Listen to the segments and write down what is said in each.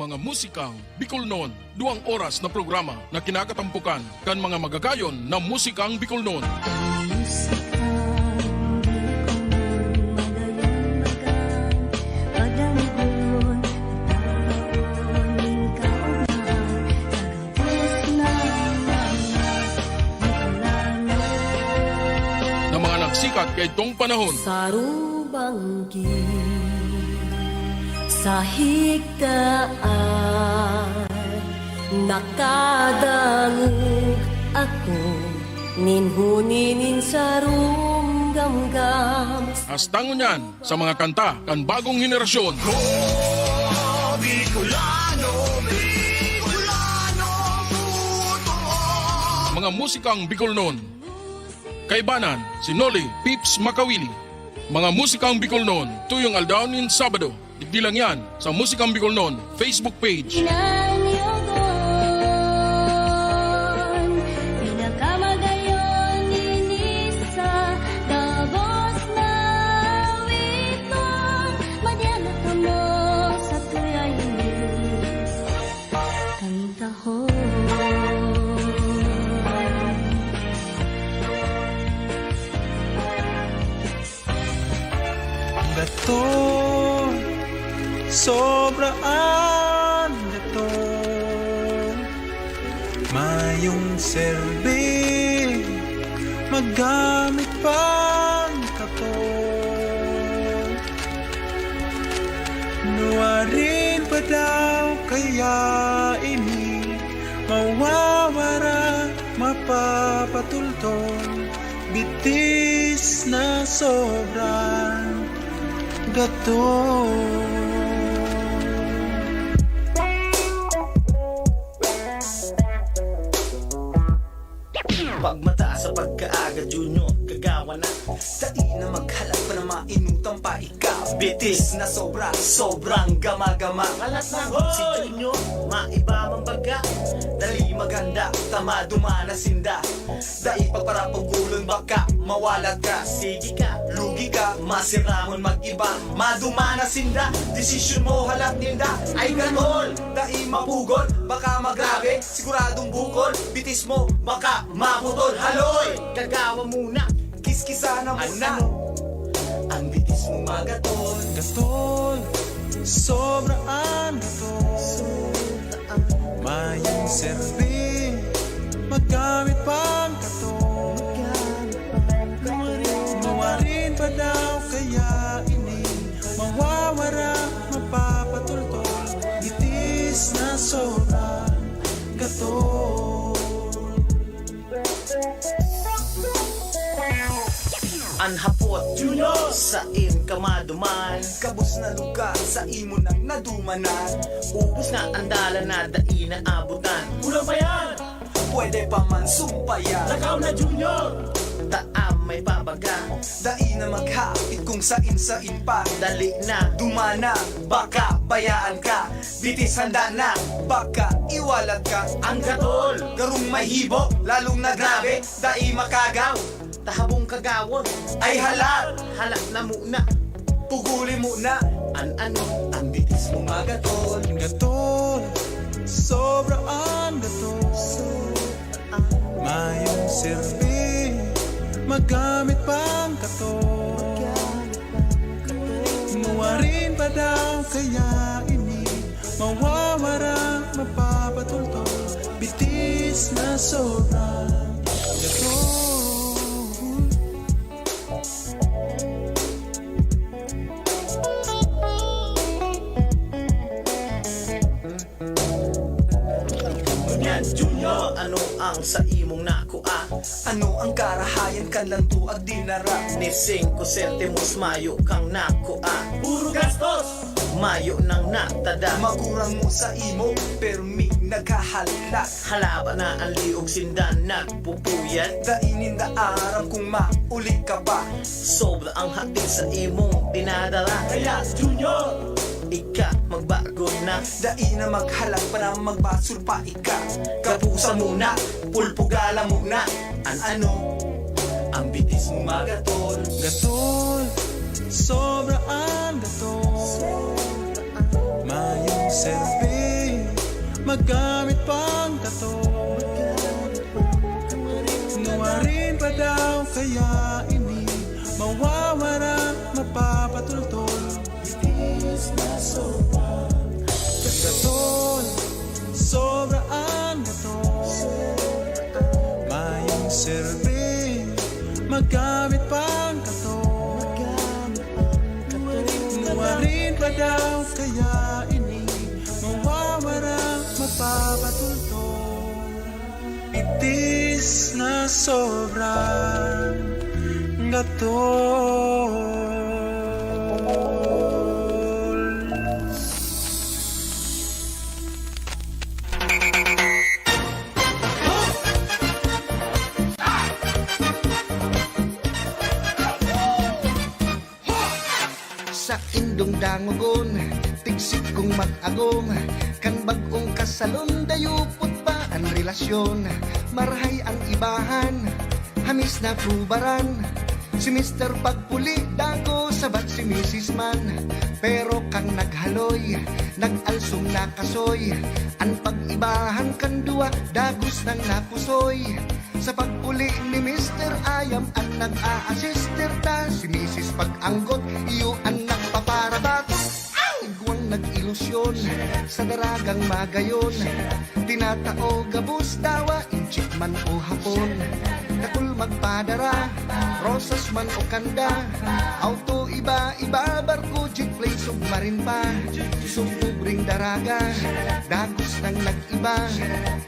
mga musikang Bicolnon, 2 oras na programa na kinakatampukan kan mga magagayon na musikang Bicolnon. Na mga nagsikat kay itong panahon. Sarubanggi sa higdaan, nakadangog ako, ninhuninin sa rumgamgam. Astangon yan sa mga kanta kan bagong henerasyon. Mga musikang Bicolnon. Kaibanan, si Noli Pips Makawili. Mga musikang Bicolnon, tuyong aldaon in Sabado. Digdi lang yan sa Musikang Bicolnon Facebook page. Gato, sobraan gato, mayong serbi, magamit pang kato. Nuwarin pa daw kaya ini, mawawara, mapapatultong, bitis na sobrang gato. Pagmata sa pagkaaga, Junior, kagawa na. Dali na maghalat pa na mainutang pa ikaw. Bitis na sobra, sobrang gama-gama. Kalat na si Junior, maiba mang baga. Dali maganda, tama dumana sinda. Dai pagparapagulon baka mawalat ka. Sige ka, lugi ka, masiramon mag-iba. Madumana sinda, desisyon mo halat ninda. Ay ganol, dai mapugol, baka magrabe. Siguradong bukol, bitis mo, baka maputol. Haloy, gagawa muna, kiskisa na muna. Ang bitis mo magatol. Gatol, sobraan gatol, mayong serbi, magamit pang katol. Nuwarin pa daw kaya ini, mawawara, mapapatultol, itis na sobrang gatol. Anhapot, Junior, sa im kamaduman. Kabus na lugar, sa imo nang nadumanan. Ubus na andala na dai na abutan. Kulang pa yan! Pwede pa man sumpayan. Lakaw na, Junior! Taam may babaga. Dai na maghapit kung sain-sain pa. Dali na, dumana, baka bayaan ka. Bitis handa na, baka iwalat ka. Ang gatol, garong may hibo, lalong na grabe. Dai makagaw, tahabong kagawon. Ay halat, halat na muna, puguli muna. Ano, ang bitis mo magatol. Gatol, sobraan gatol, mayong serbi, magamit pang katol. Nuwarin pa daw kaya ini, mawawara, mapapatultol, bitis na sobrang gatol. Junior, ano ang sa imong nakuha? Ano ang karahayan kan lang tuag dinara? Ni 5 centimos mayo kang nakuha. Puro gastos! Mayo nang natada. Magurang mo sa imo, pero mi naghahalak. Halaba na ang liog sindan nagpupuyat. Dainin da aram kung mauli ka pa. Sobra ang hatid sa imong dinadala. Kaya Junior, ika magbago na. Dai na maghalag pa na magbasol pa ika. Kapusa muna, pulpugala muna. Ano, ang bitis mo magatol. Gatol, sobraan gatol, mayong serbi, magamit pang tato. Nuwarin pa daw kaya ini mawawara, mapapatultol. Itis na sobra gatol, sobra ang gatol. Mayang serve, magamit pang tato. Nuwarin pa daw kaya ini mawawara, mapapatultol. Itis na sobrang gatol. Sa indong dangugon, tigsik kong mag-agong, kan bagong kasalon, dayupot pa ang relasyon. Marhay ang ibahan, hamis na pubaran, si Mr. Pagpuli, dago sabat si Mrs. Man. Pero kang naghaloy, nag-alsong nakasoy, ang pag-ibahan kan duwa, dagos ng napusoy. Sa pagpuli ni Mr. Ayam ang nag-a-assister ta, si Mrs. Pag-anggot, iyo ang nagpaparabato. Igwang nag-ilusyon sa daragang magayon, tinatao gabos dawa, inchik man o hapon. Takul magpadara, rosas man o kanda, auto iba-iba, barko, jeep, play, submarin pa. Sumubring daraga, dagos ng nag-iba,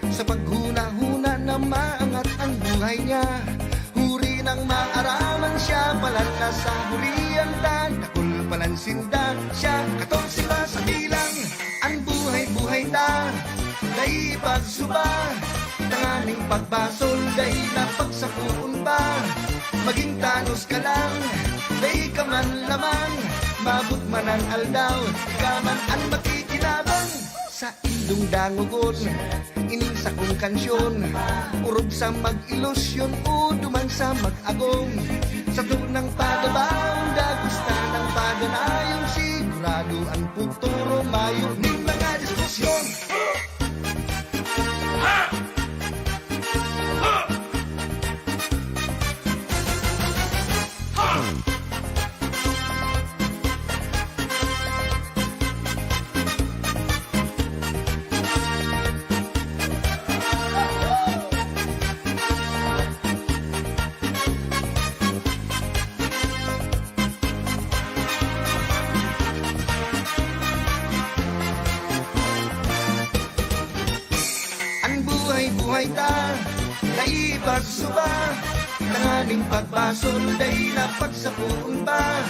sa paghuna-huna na maangat ang buhay niya. Huri ng maaraman siya, palan na sa hulian dan, takul palansinda siya, 14 pa sa bilang, ang buhay-buhay ta, dahil pagsuba, tanganing pagbasol, dahil napagsapuon pa, maging tanos ka lang, dahil ka man lamang, mabut man ang aldaw, ka man ang makikinabang. Sa indong dangugon, ining sa kong kansyon, urog sa mag-ilusyon, o duman sa mag-agong. Sa tunang pagabaong, dagusta ng paganayong, sigurado ang futuro, mayo ning mga diskusyon. Buhay ta, naipagsuba, tanganing pagbasol, dahil napagsapuon ba,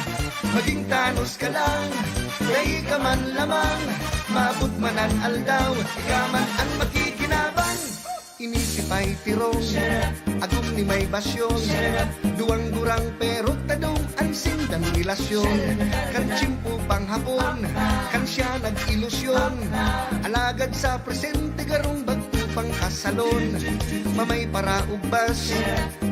maging tanos ka lang, dahil ka man lamang, mabut man ang aldaw, ikaw man ang makikinabang. Inisip ay tirong, agong ni may basyon, duwang durang pero tadong ang sindang relasyon. Kan tsimpo pang hapon, kan siya nag-ilusyon, alagad sa presente garong bagto pang kasalon. Mamay para ugbas,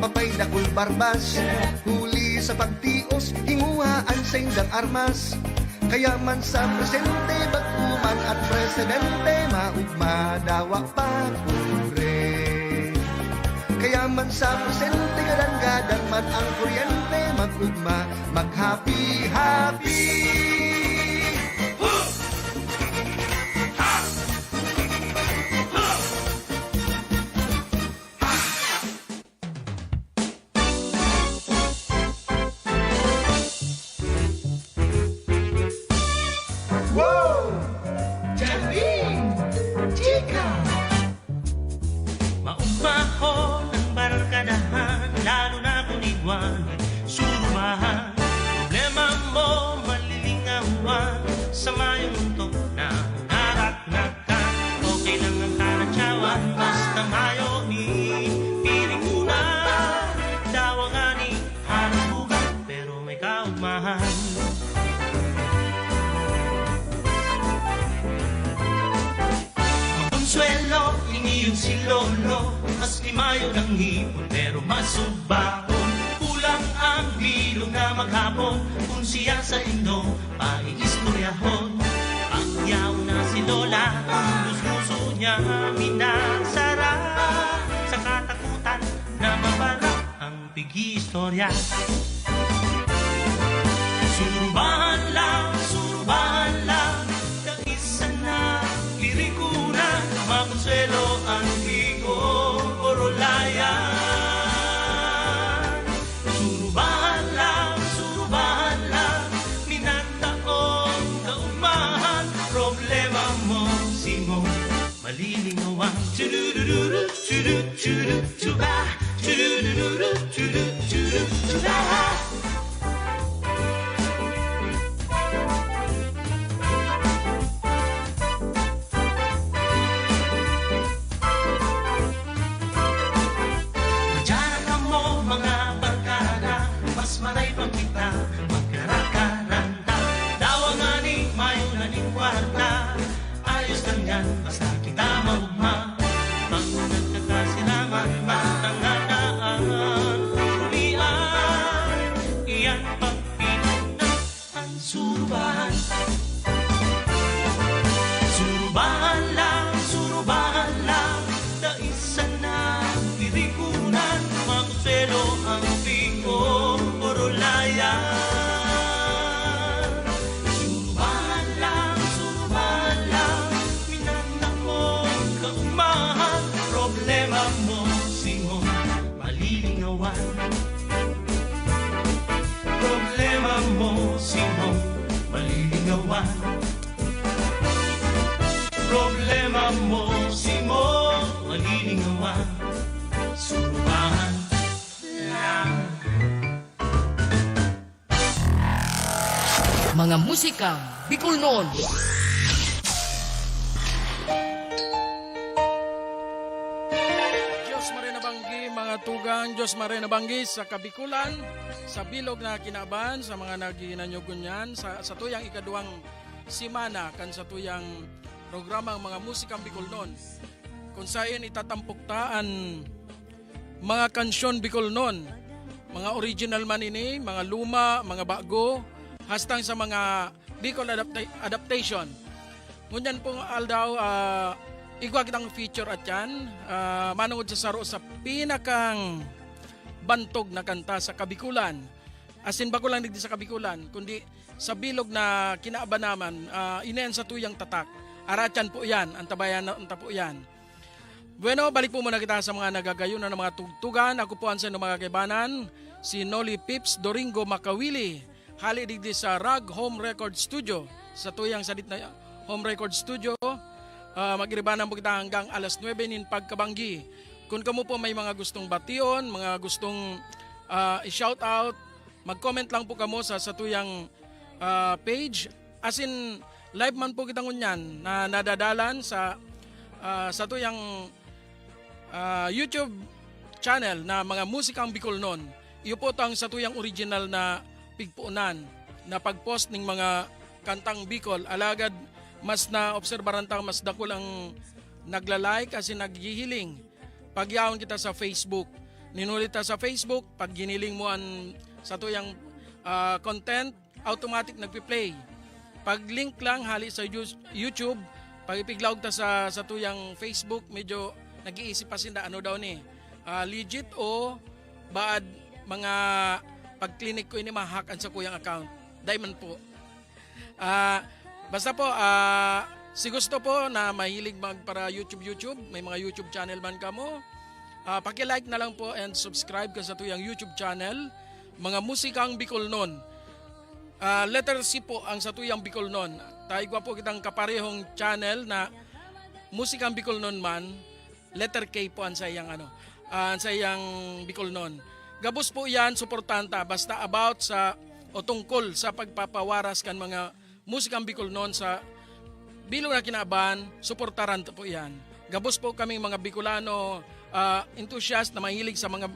papay dakul barbas, huli sa pagtios, hinguhaan sa indang armas. Kaya man sa presente, bagkuman at presidente, maugma dawa pa pure. Kaya man sa presente, gadang-gadang man ang kuryente, magugma, mag-happy-happy. Maugmahon ang barkadahan, lalo na kung iguan, surumahan. Problema mo, malilingawan, sa mayong mundo na naraknakan. Okay lang ang kanatsawan, basta mayo ni piling muna. Dawangani, halos bugat, pero may kaugmahan. Consuelo, iniyon si Lolo, mas limayo ng hipon pero masubahon. Kulang ang bilog na maghapon, kung siya sa indo, paiistoryahon. Pagyaw na si Lola, ang gusto niya minasara sa katakutan na mabara ang pig-istorya. Surubahan lang, kaisa na lirikunan, makonsuelo ang higo, orolayan. Surubahan lang, minataong kaugmahan, problema mo, simo, malilingawan. Churururu, churu, churu, chuba, churururu, churu, churu, chuba. Maray pang kita, magkarakaranta. Dawanganing mayo na ning kwarta. Ayos lang yan, basta kita maugma. Pag nagkakasilangan, matanganaan. Ulian, iyan pagpinan ang surubahan. Surubahan lang, daisa na lirikunan, makuselo ang bigo. Surubahan lang, minanakong kaugmahan, problema mo, singon, malilingawan. Problema mo, singon, malilingawan. Problema mo, singon, malilingawan. Surubahan lang. Mga musikang Bicol noon. Diyos marinabanggi, mga tugang, Diyos marinabanggi sa Kabikulan, sa bilog na kinaban, sa mga naginanyugunyan, sa tuyang ikaduang simana, kan sa tuyang programang mga musikang Bicol noon. Kung saan itatampuktaan mga kansyon Bicol noon, mga original man ini, mga luma, mga bago, hastang sa mga Bicol adaptation. Ngunyan pong aldaw, igwa kitang feature at yan, manungod sa saro sa pinakang bantog na kanta sa Kabikulan. Asin ba ko lang digdi sa Kabikulan, kundi sa bilog na kinaaban naman, inayan sa tuyang tatak. Arachan po yan, antabayan na anta po yan. Bueno, balik po muna kita sa mga nagagayunan ng mga tugtugan. Ako po ang sa mga kaibanan, si Noli Pips Doringo Makawili. Hali digdi sa Rag Home Record Studio. Sa tuyang sadit na Home Record Studio, magiribanan po kita hanggang alas 9 nin pagkabanggi. Kung kamo po may mga gustong bation, mga gustong i-shout out, mag-comment lang po kamo sa tuyang page. As in, live man po kita ngunyan na nadadalan sa tuyang YouTube channel na mga musikang Bicol noon. Iyo po tang sa tuyang original na pigpuunan na pag-post ng mga kantang Bicol. Alagad mas na obserbaran tang mas dakol ang nagla-like kasi naghihiling. Pagyaon kita sa Facebook. Ninulita sa Facebook, pag giniling mo ang sa tuyang content, automatic nagpi-play. Pag link lang hali sa YouTube, pag ipiglaog ta sa tuyang Facebook, medyo nag-iisip pa sinda ano daw ni. Legit o baad mga pag-clinic ko ini mahakan sa kuyang account. Diamond po. Basta po, si gusto po na mahilig para YouTube, may mga YouTube channel man kamo. Paki-like na lang po and subscribe ka sa tuyang YouTube channel, mga musikang Bicol noon. Letter C po ang sa tuyang Bicol noon. Tayo po kitang kaparehong channel na musikang Bicol noon man, letter K po ang sayang ang sayang Bicol noon. Gabos po yan, suportanta, basta about sa o tungkol sa pagpapawaras kan mga musikang Bicol noon sa bilog na kinaban, suportaran po yan. Gabos po kaming mga Bicolano enthusiast na mahilig sa mga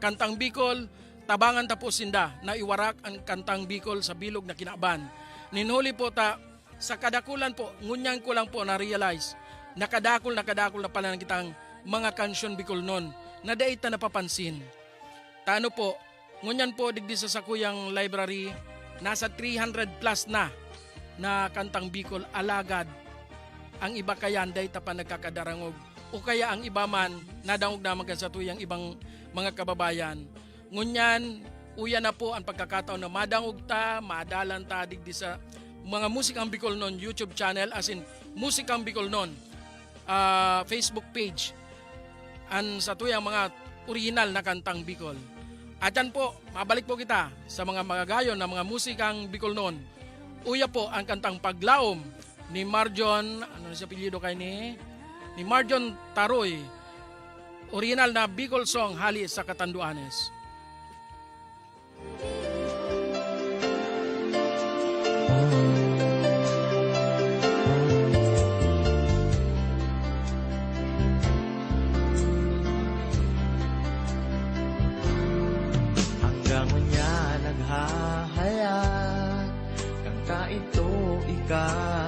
kantang Bicol, tabangan ta po sinda na iwarak ang kantang Bicol sa bilog na kinaban. Ninhuli po ta, sa kadakulan po, ngunyan ko lang po na-realize, nakadakol na pala ng kitang mga kansyon Bicol noon, na daita napapansin. Tano po, ngunyan po digdi sa sakuyang library, nasa 300 plus na kantang Bicol alagad. ang iba kayan day ta pa nagkakadarangog o kaya ang iba man nadangog naman ka sa tuyang ibang mga kababayan. Ngunyan, uya na po ang pagkakataon na madangog ta, maadalan ta digdi sa mga Musikang Bicolnon YouTube channel, as in Musikang Bicolnon Facebook page, an sa tuyang mga original na kantang Bicol. At yan po, mabalik po kita sa mga magagayon na mga musikang Bicolnon. Uya po ang kantang Paglaom ni Marjon, ano na siya apelyido kay ni Marjon Taroy. Original na Bicol song, hali sa Catanduanes. Hanggang niya naghahayag kang kaito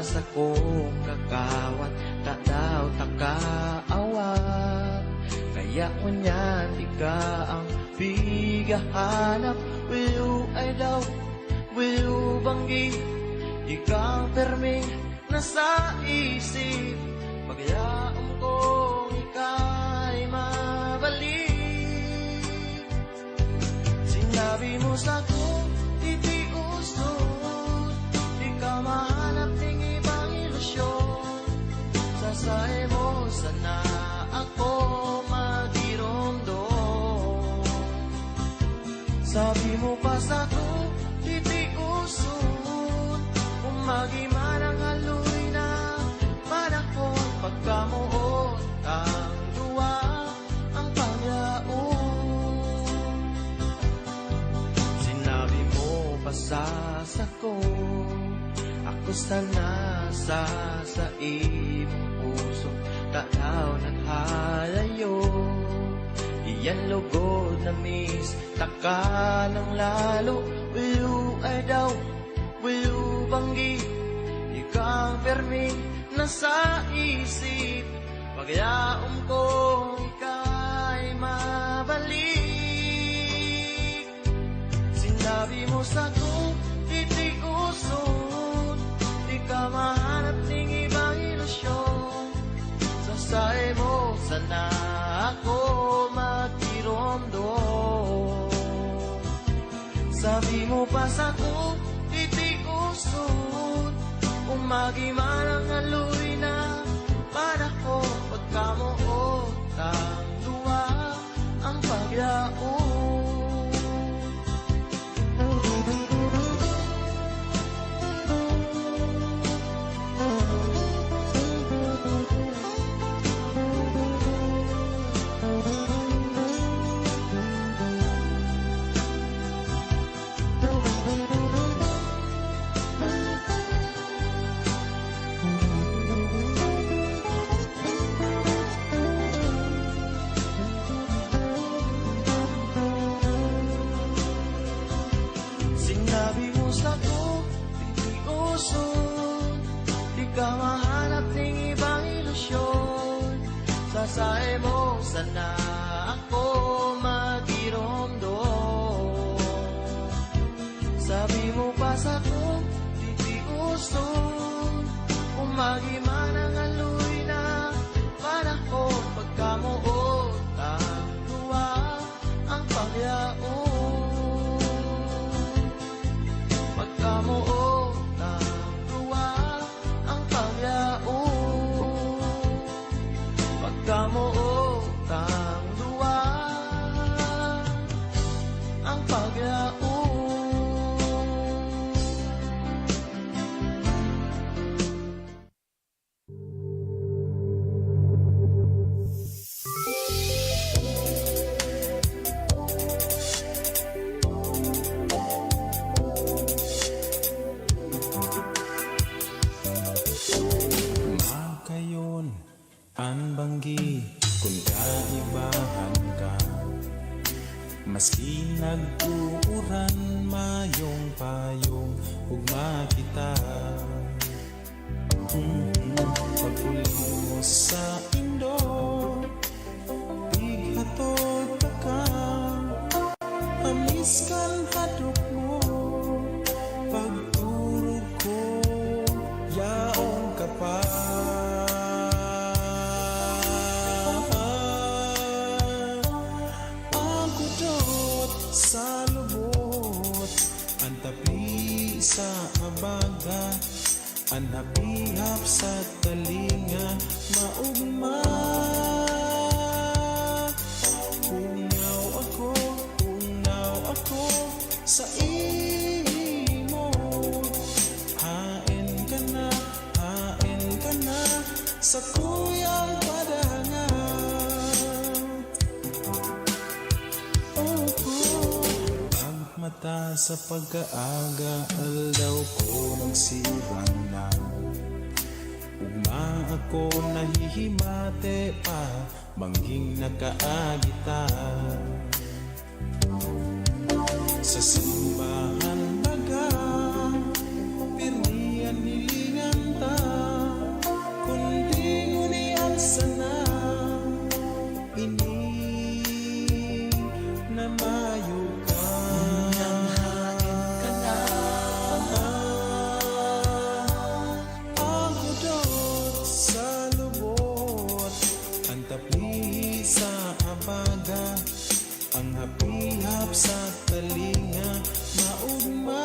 sa kong kakawat tadaw takaawat kaya kunyan ika ang bigahanap will ay daw will banggi ikaw perming nasa isip pagyaom kong ika'y mabalik sinabi mo sa kong titiusod di ka mahanap ng ibang ilusyon sasae mo sana ako magiromdom sabi mo pa sa kong titiusod kung magiman ang haloy na panahon pagkamuot ang duwa ang pangyaon sinabi mo pa sa ko ako sana sa imong puso tanaw naghalayo iyan lugod na miss taka ng lalo will ay daw will banggi ikang permi nasa isip pagyaom ko ika'y mabalik sinabi mo sa kong titiuson di ka mahanap ng ibang ilusyon sasae mo sana ako magiromdom sabi mo pa sa kong titiuson kung magiman ang haloy na panahon pagkamuot ang duwa ang pagyaon sinabi mo sa ko titiuson di ka mahanap ng ibang ilusyon sasae mo sana ako magiromdom sabi mo pa sa ko titiuson kung magiman ang haloy na panahon pagkamuot ang duwa ang pagyaon pagkamuot ang duwa ang pagyaon pagkamuot ang duwa ang pagyaon Makayon ang banggi kung kaibahan ka maski nag-uuran mayong payong ugma kita pag-uli mo sa indo tighatod ka amis kan hadok mo pagturog ko yaong kapal sa abaga, anhapihap sa talinga, maugma. Ungaw ako sa imo. Hain ka na sa kuyang padanga. Ang mata sa pagkaaga, aldaw ko nagsirang na. Ugma ako nahihimate pa, manghing nakaagita. Sa simbahan baga, pirnian nilingan ta, kundi ngunian sana. Ini na mayo ka. Ang hudot sa lubot, ang tapli sa abaga, ang hapihap sa talinga, maugma.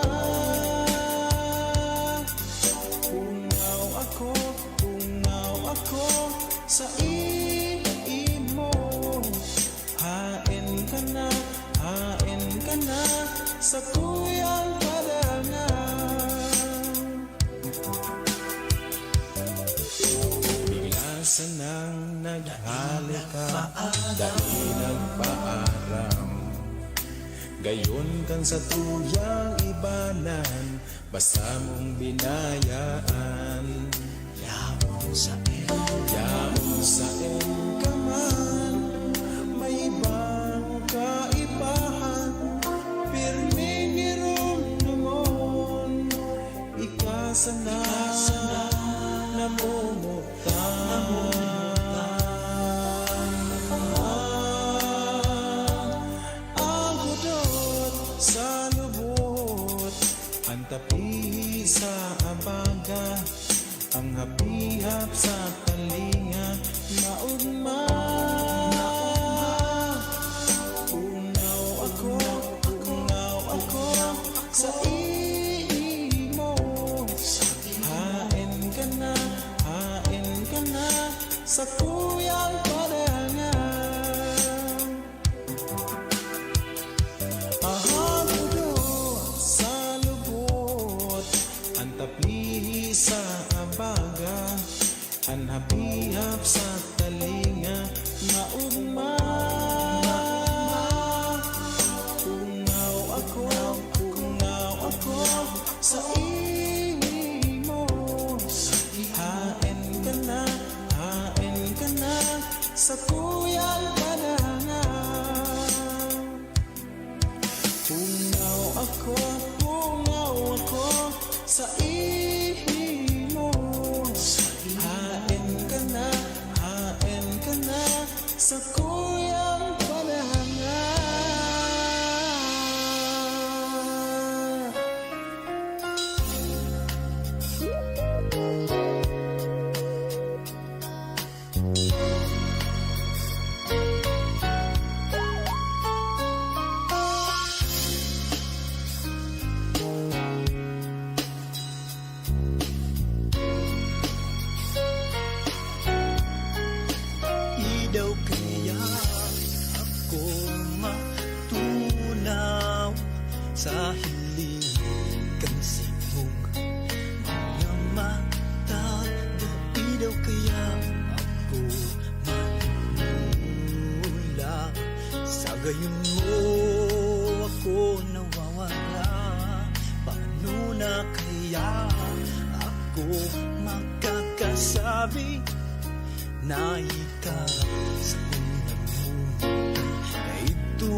Ungaw ako sa imo. Hain ka na sa kuyang padanga. Bigla sanang naghalika, dahil nagpaaram. Gayon kang sa tuyang ibanan, basta mong binayaan. Yamon sa ka man, may ibang kaibahan. Pirming irumdumon, ikasana namumutan. Ang hudot sa lubot, ang tapi sa abaga, ang hapihap sa talinga, maugma. Ungaw ako sa imo. Hain ka na sa kuyang padanga. Ang hudot sa lubot, ang tapli sa abaga, ang hapihap sa talinga, maugma. Ungaw ako sa imo. Hain ka na sa kuyang padanga. Ungaw ako sa imo. Hain ka na sa kuyang padanga. Daw kaya ako matunaw sa hiling kang sibog mga mata. Daw kaya ako manula sa gayon mo ako nawawala. Paano na kaya ako makakasabi na ikaw sa unang mundo na ito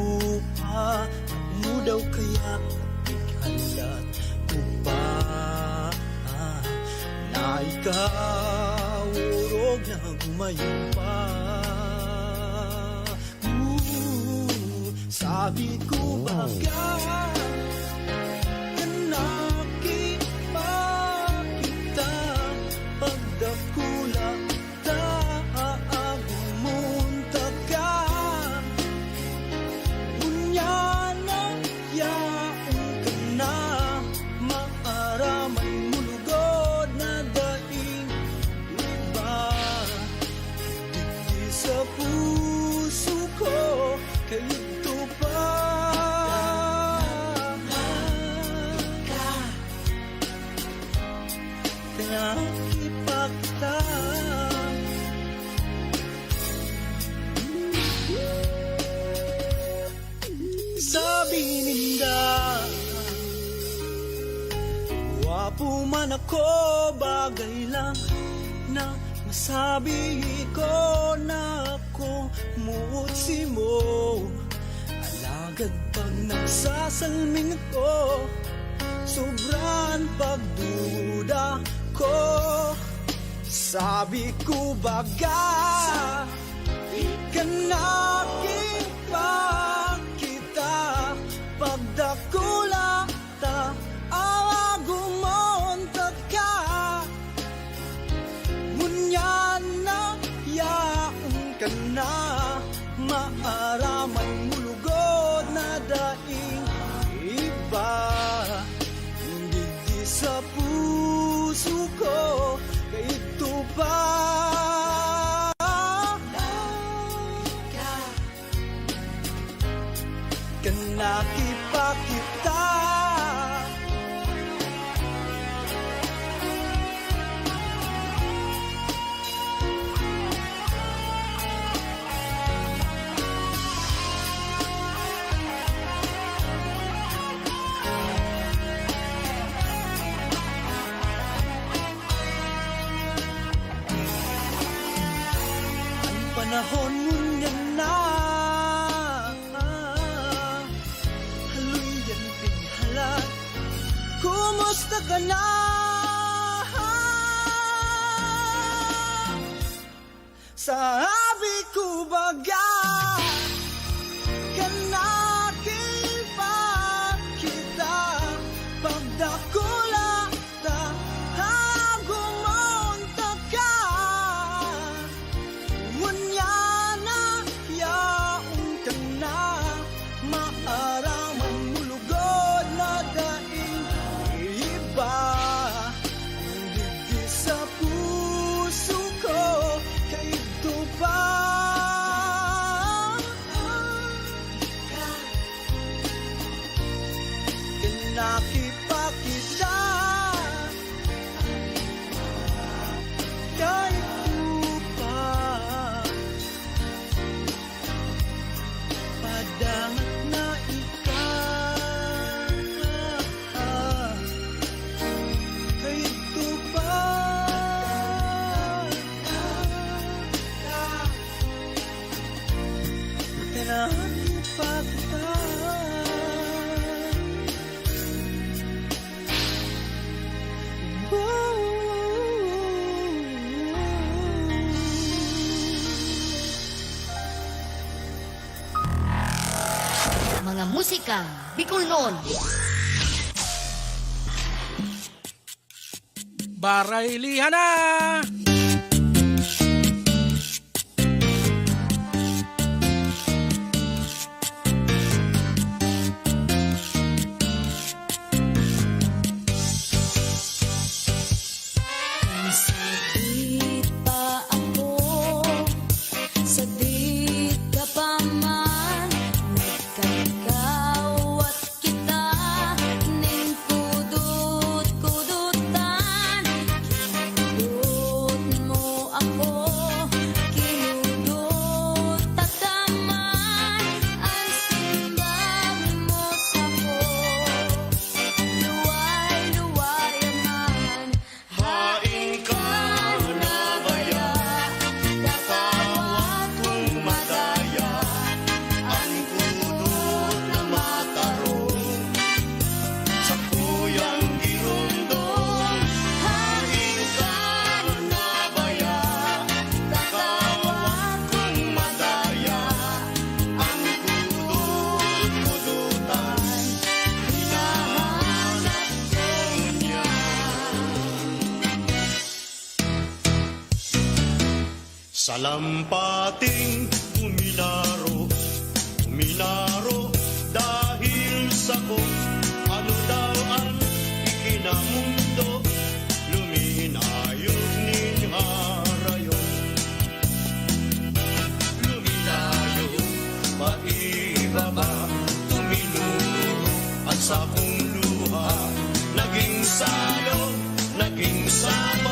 pa? Ano daw kaya ikalat ko pa na ikaw urog na gumayon pa? Sabi ko bakit nakita pagdakula Nakipagta sabi ninda wapo man ako, bagay lang na masabi ko na ako muutsi mo. Alagad pag nagsasalming ako, sobrang pagduda ko. Sabi ko baga, kanaking pakita, pagdakula ta, awagumonta ka. Ngunyan na yaong ka na, maaraman mulugod na daing iba. Hindi di sa puso ko, kaito pa. Kanakipakita ang panahon ngunyan na haluyan pinghalan. Kumusta ka na? Sabi ko baga, kanaking pakita, pagdakula ta, hagumonta ka. Ngunyana, yaong ka na, maaraman mulugod na daing iba. Hindi sa puso ko, kaito pa. Kanakipakita kaito pa. Padangat na ikaw, kaito pa. Kanakipakita Mga musika Bicol noon. Baraylihan na! Sakit pa ako, sa di ka pa man, nagkakawat kita, ning kudut-kudutan. Kinudut mo ako, kinudut tataman, ang simbang mo sa'ko, luway-luway man. Hain ka na baya, katawag kong madaya, ang kudot na matarong, sa kuyang girundong. Hain ka na baya, katawag kong madaya, ang kudut-kudutan, hinahanap ko niya. Salampating uminaro, uminaro dahil sa ko ano daw ang ikinamundo, luminayog ning harayo, luminayog paibaba, tuminuro at sa kong luha, naging salo, naging saba.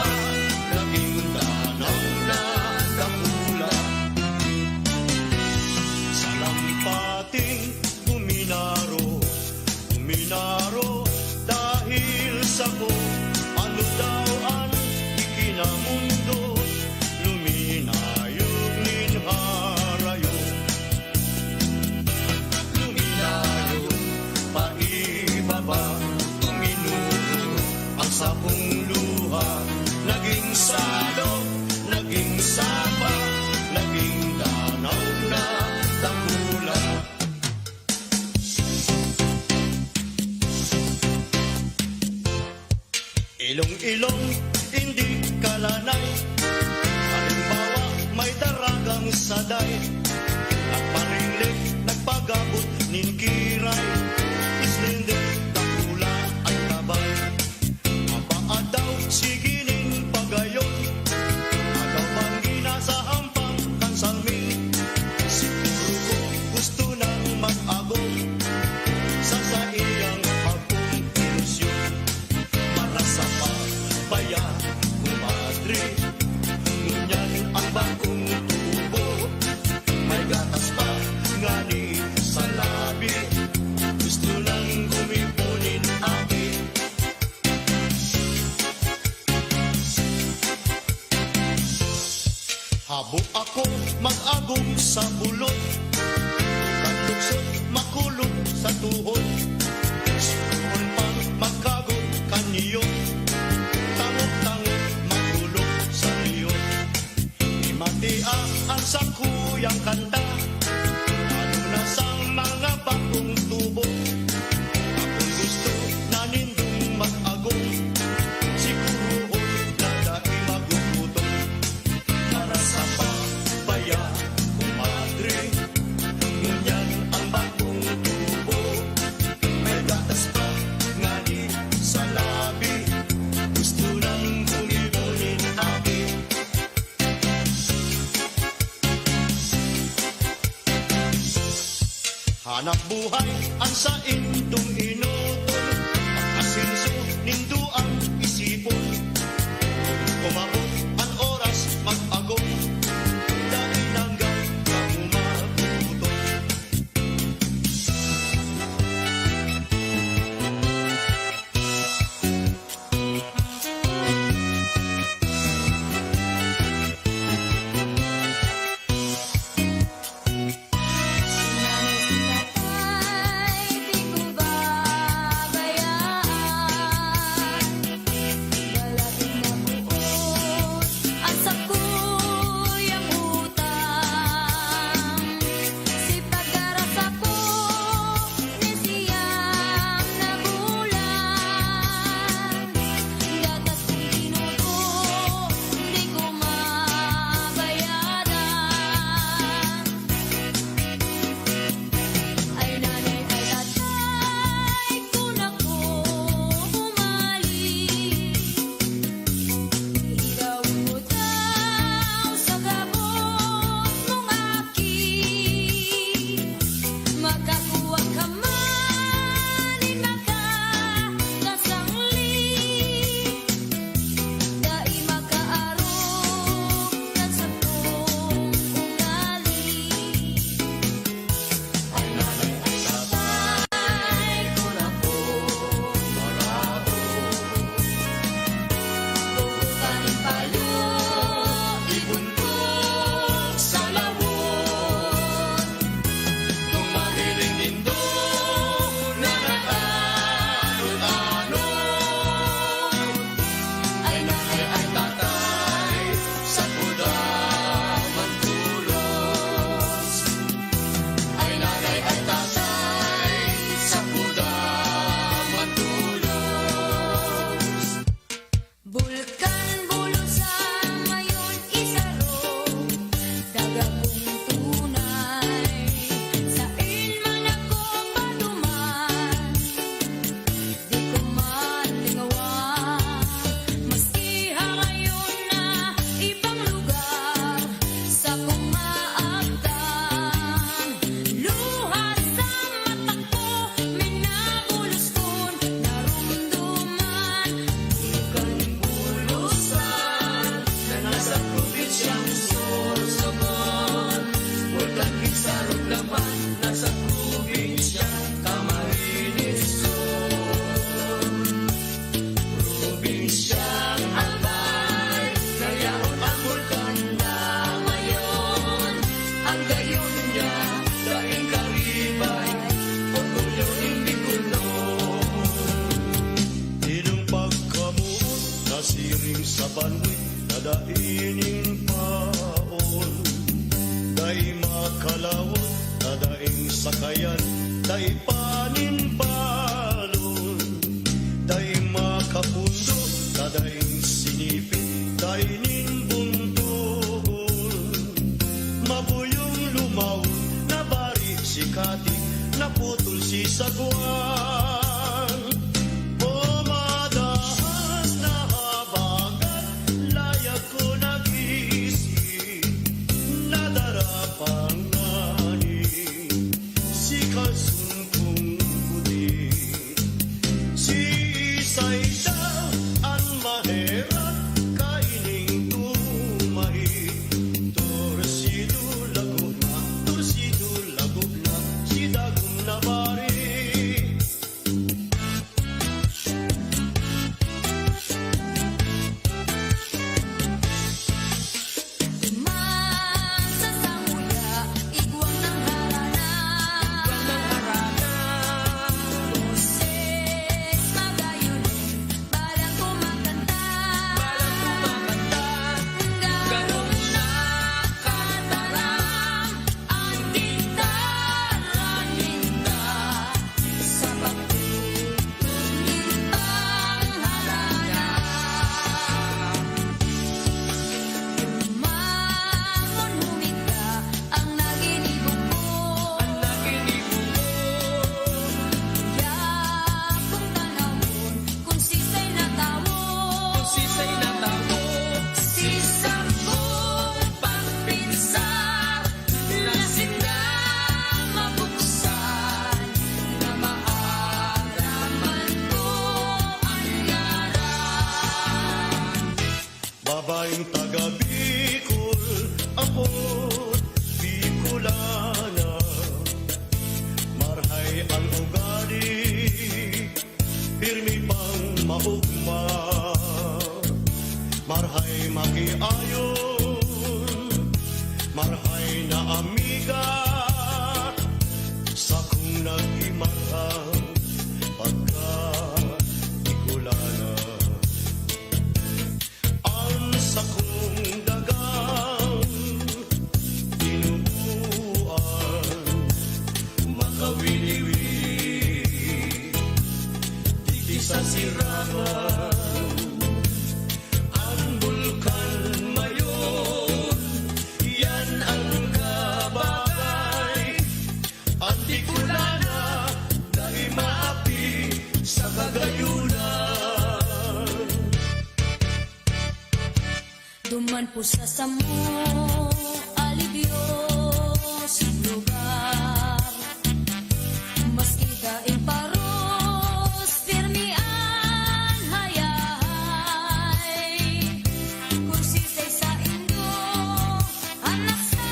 Ilong-ilong, hindi kalanay. Halimbawa, may daragang saday. Nagparinig, nagpagabot, ninkiray. Islinde, takula ay tabay. Mapaadaw, sigining pagayon. Adaw manggina sa hampang kansalmin. Siguro ko gusto nang mag-agong sa iyang pagkong ilusyon. Para sa pabaya, kumadre. Ngunyan ang bagong tubo. May gatas pa, ngani sa labi. Gusto lang gumipunin akin. Habo ako mag-agong sa bulot. Kanluksot, makulot sa tuhod. Sukon pang magkagod kanyo. Tangok-tangok, magulog sa iyo. Imatia ang sakuyang kanta. Lalo na sa mga bagong tubo. Akong gusto na nindong mag-agong. Siguro dadaing magugutom. Para sa pabaya, kumadre. Ngunyan ang bagong tubo. May gatas pa, ngani sa labi. Gusto nang gumibunin akin. Hanap buhay ang sa indong inutol. Asinso nindo ang isipon. Umabot ang oras mag-agong. Dahil hanggang magumagutom. sa banwit na daining paon. Day makalawon na daing sakayan, day panin balon. Day makapundo daing sinipit, dainin buntugon. Mabuyong lumaw, nabari si Kati, naputol si Sagwan. Pumadahas na habagat, layag ko nag-isip, nadarapang ngani, si Kalsungkong puti. Si Isay daw ang mahirap, kaining tumahit. Torsido lago na, si Dagong nabari. Masasamuya, igwang ng harana. Boses magayunin, balang kumakanta. Ganong nakataram ang gitara ninda sa pagtutugin pang harana. Mangon humika ang naginibong ko. Yakong tanawon kung sisay natawon. Sisang kong pagpinsa, nasinda mabuksan, na maaraman ko ang ngaran. Babaeng taga Bicol, ako't Bicolana. Marhay ang ugali, pirmi pang maugma. Marhay makiayon, marhay na amiga. Sa kung nag-imatang pagka Bicolana. Ang sakong dagang tinubuan, makawili-wili, di sa sirangan. Ang bulkan mayon, yan ang kabagay. Ang Bicolana, dahil maapi sa kagayunan. Duman po sa samo, alibyo sa lugar. Maski daing paros, pirmian hayahay. Kung sisay sa indo, anak sa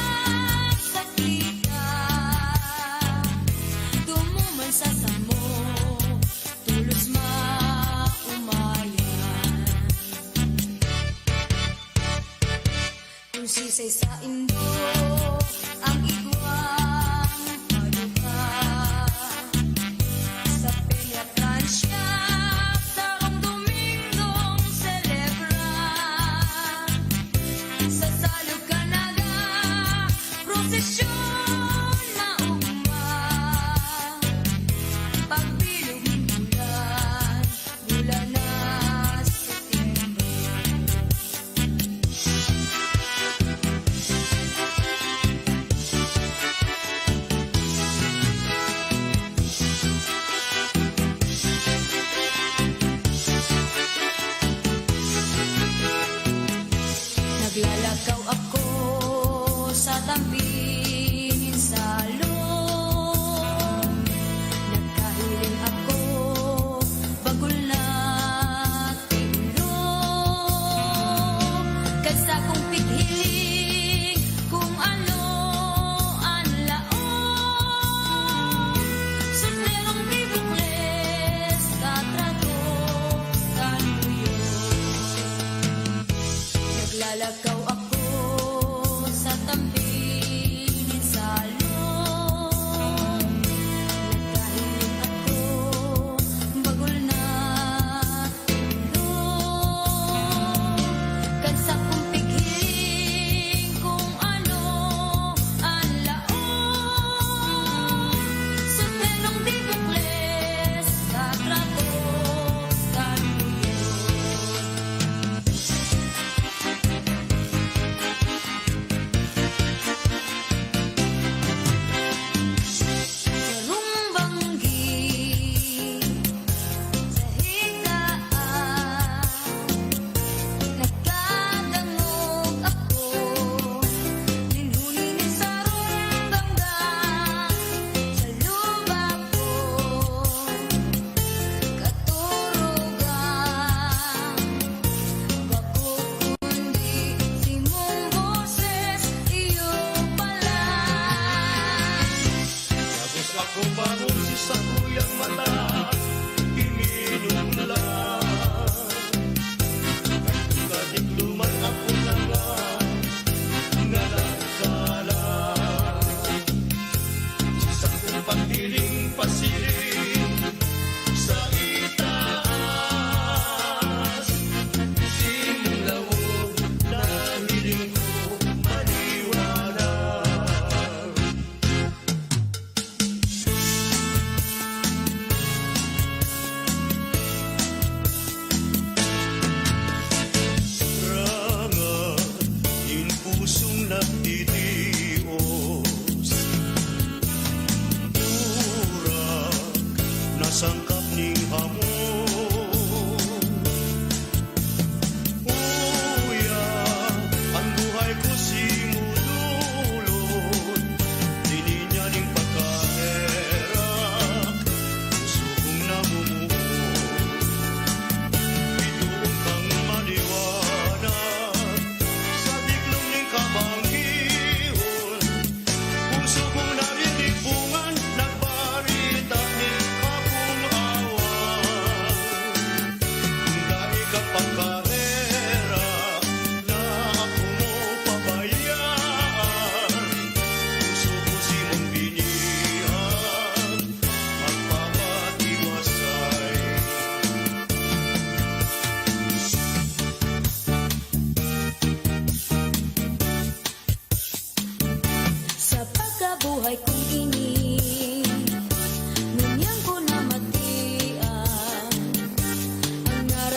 saklita. Dumuman sa samo, tulos maumayan. Kung sisay sa indo, ang igwang paluka. Sa Peña Francia, sarong Domingong celebra. Sa Salug Canaga, prosesyon maugma. Pagbilog ng bulan, bulan na Setyembre.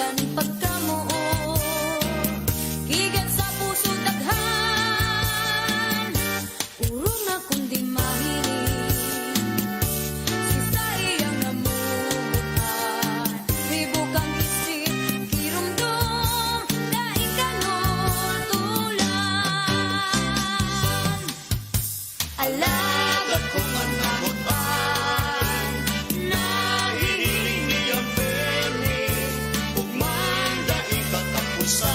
Kan pagkamuo gikan sa puso daghan urong na kundi mahilig si sa iyang namuhan ribukang isip kirumdum daing kanutulan alagad kong manamutan na Hiniling niyang permi ug manda ikatapusan.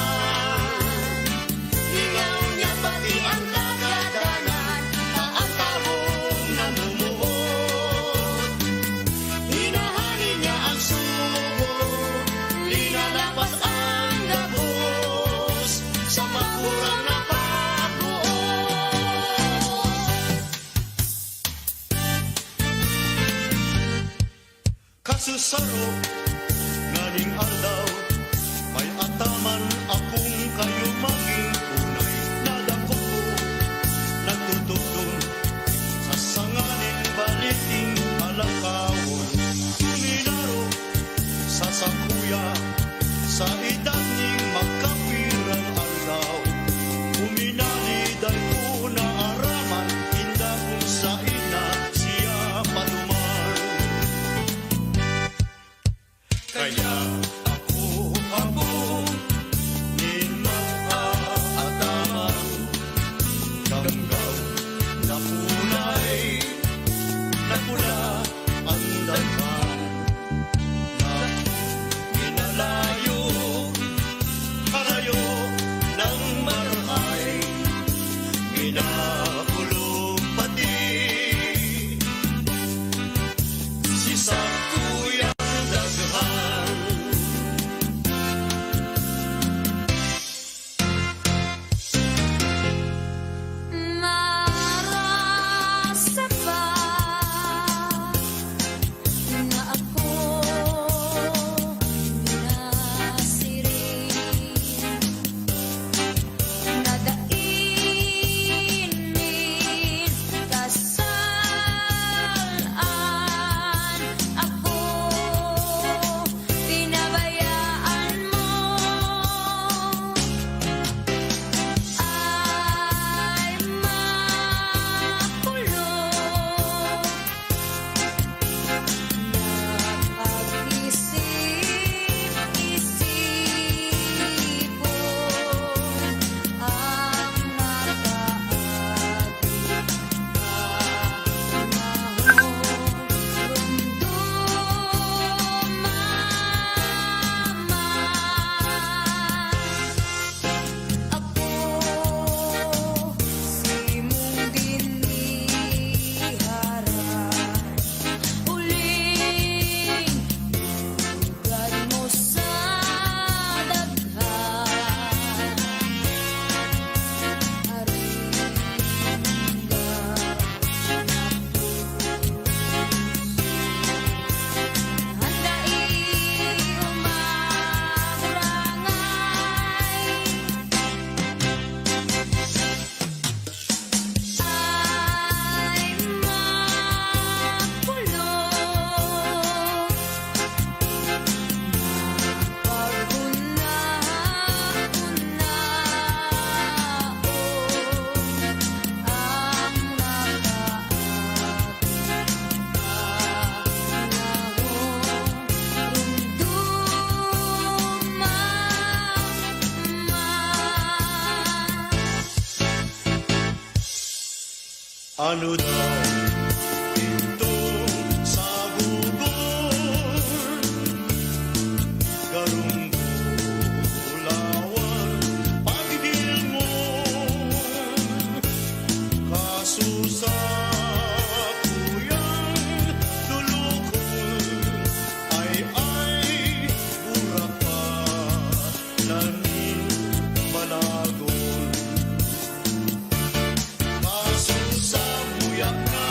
Lingaw niya pati ang kagadanan na ang taong namumuot. Hinahangin niya ang sugo, linalapas ang gabos sa makurang na pagbuot. Kasusaro nganing adlaw may ataman akong kayo maging tunay nadako ko nagtutugtog sa sanganing baliting alakawon tuminaro sa sakuya sa edad ning magkapirang adlaw uminaliday ko na araman inda kung sa ina siya patumar. Kaya ako nin maaataman Ganggaw na kulay na pula ang dalhan na pinalayo karayo ng marhay minakulong pati si sakuyang daghan. marasa pa na ako nasiring nadain min kasalan ako pinabayaan mo ay makulong napag-isip-isipon ang nakaagit ako si mong diniharan uling ugad mo sa daghan handai umagurangay ay makulong Ano daw ito sa bubon garong kulawan pagdil mo kasusa kuyang tulukon ay burapat lanin balagon kaso sa buyak na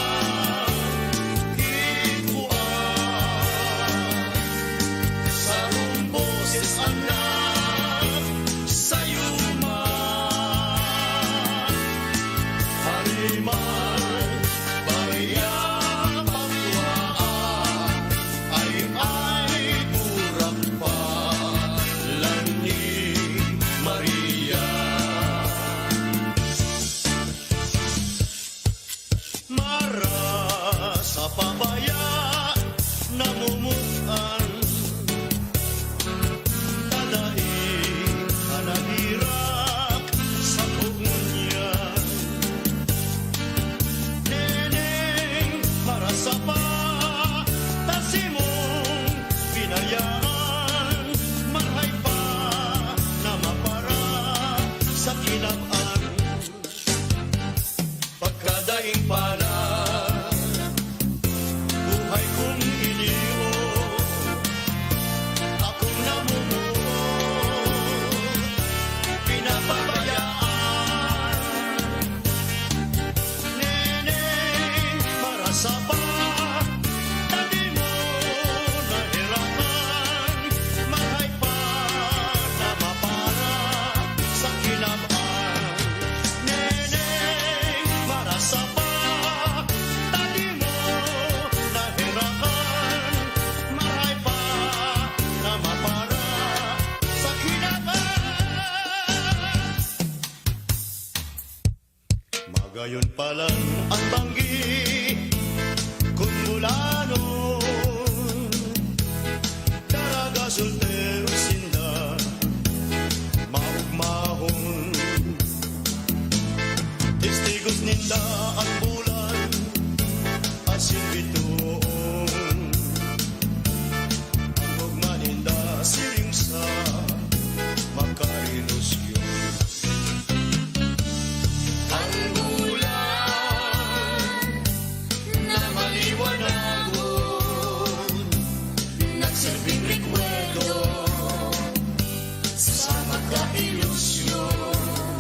Ngayon pa lang ang banggi kung mula noon daraga soltero sinda maugmahon testigos ninda ang bulan asin bituon ang hugma ninda siling sa makailusyon. Ang bulan na maliwanagon nagsilbing rekwento sa makailusyon,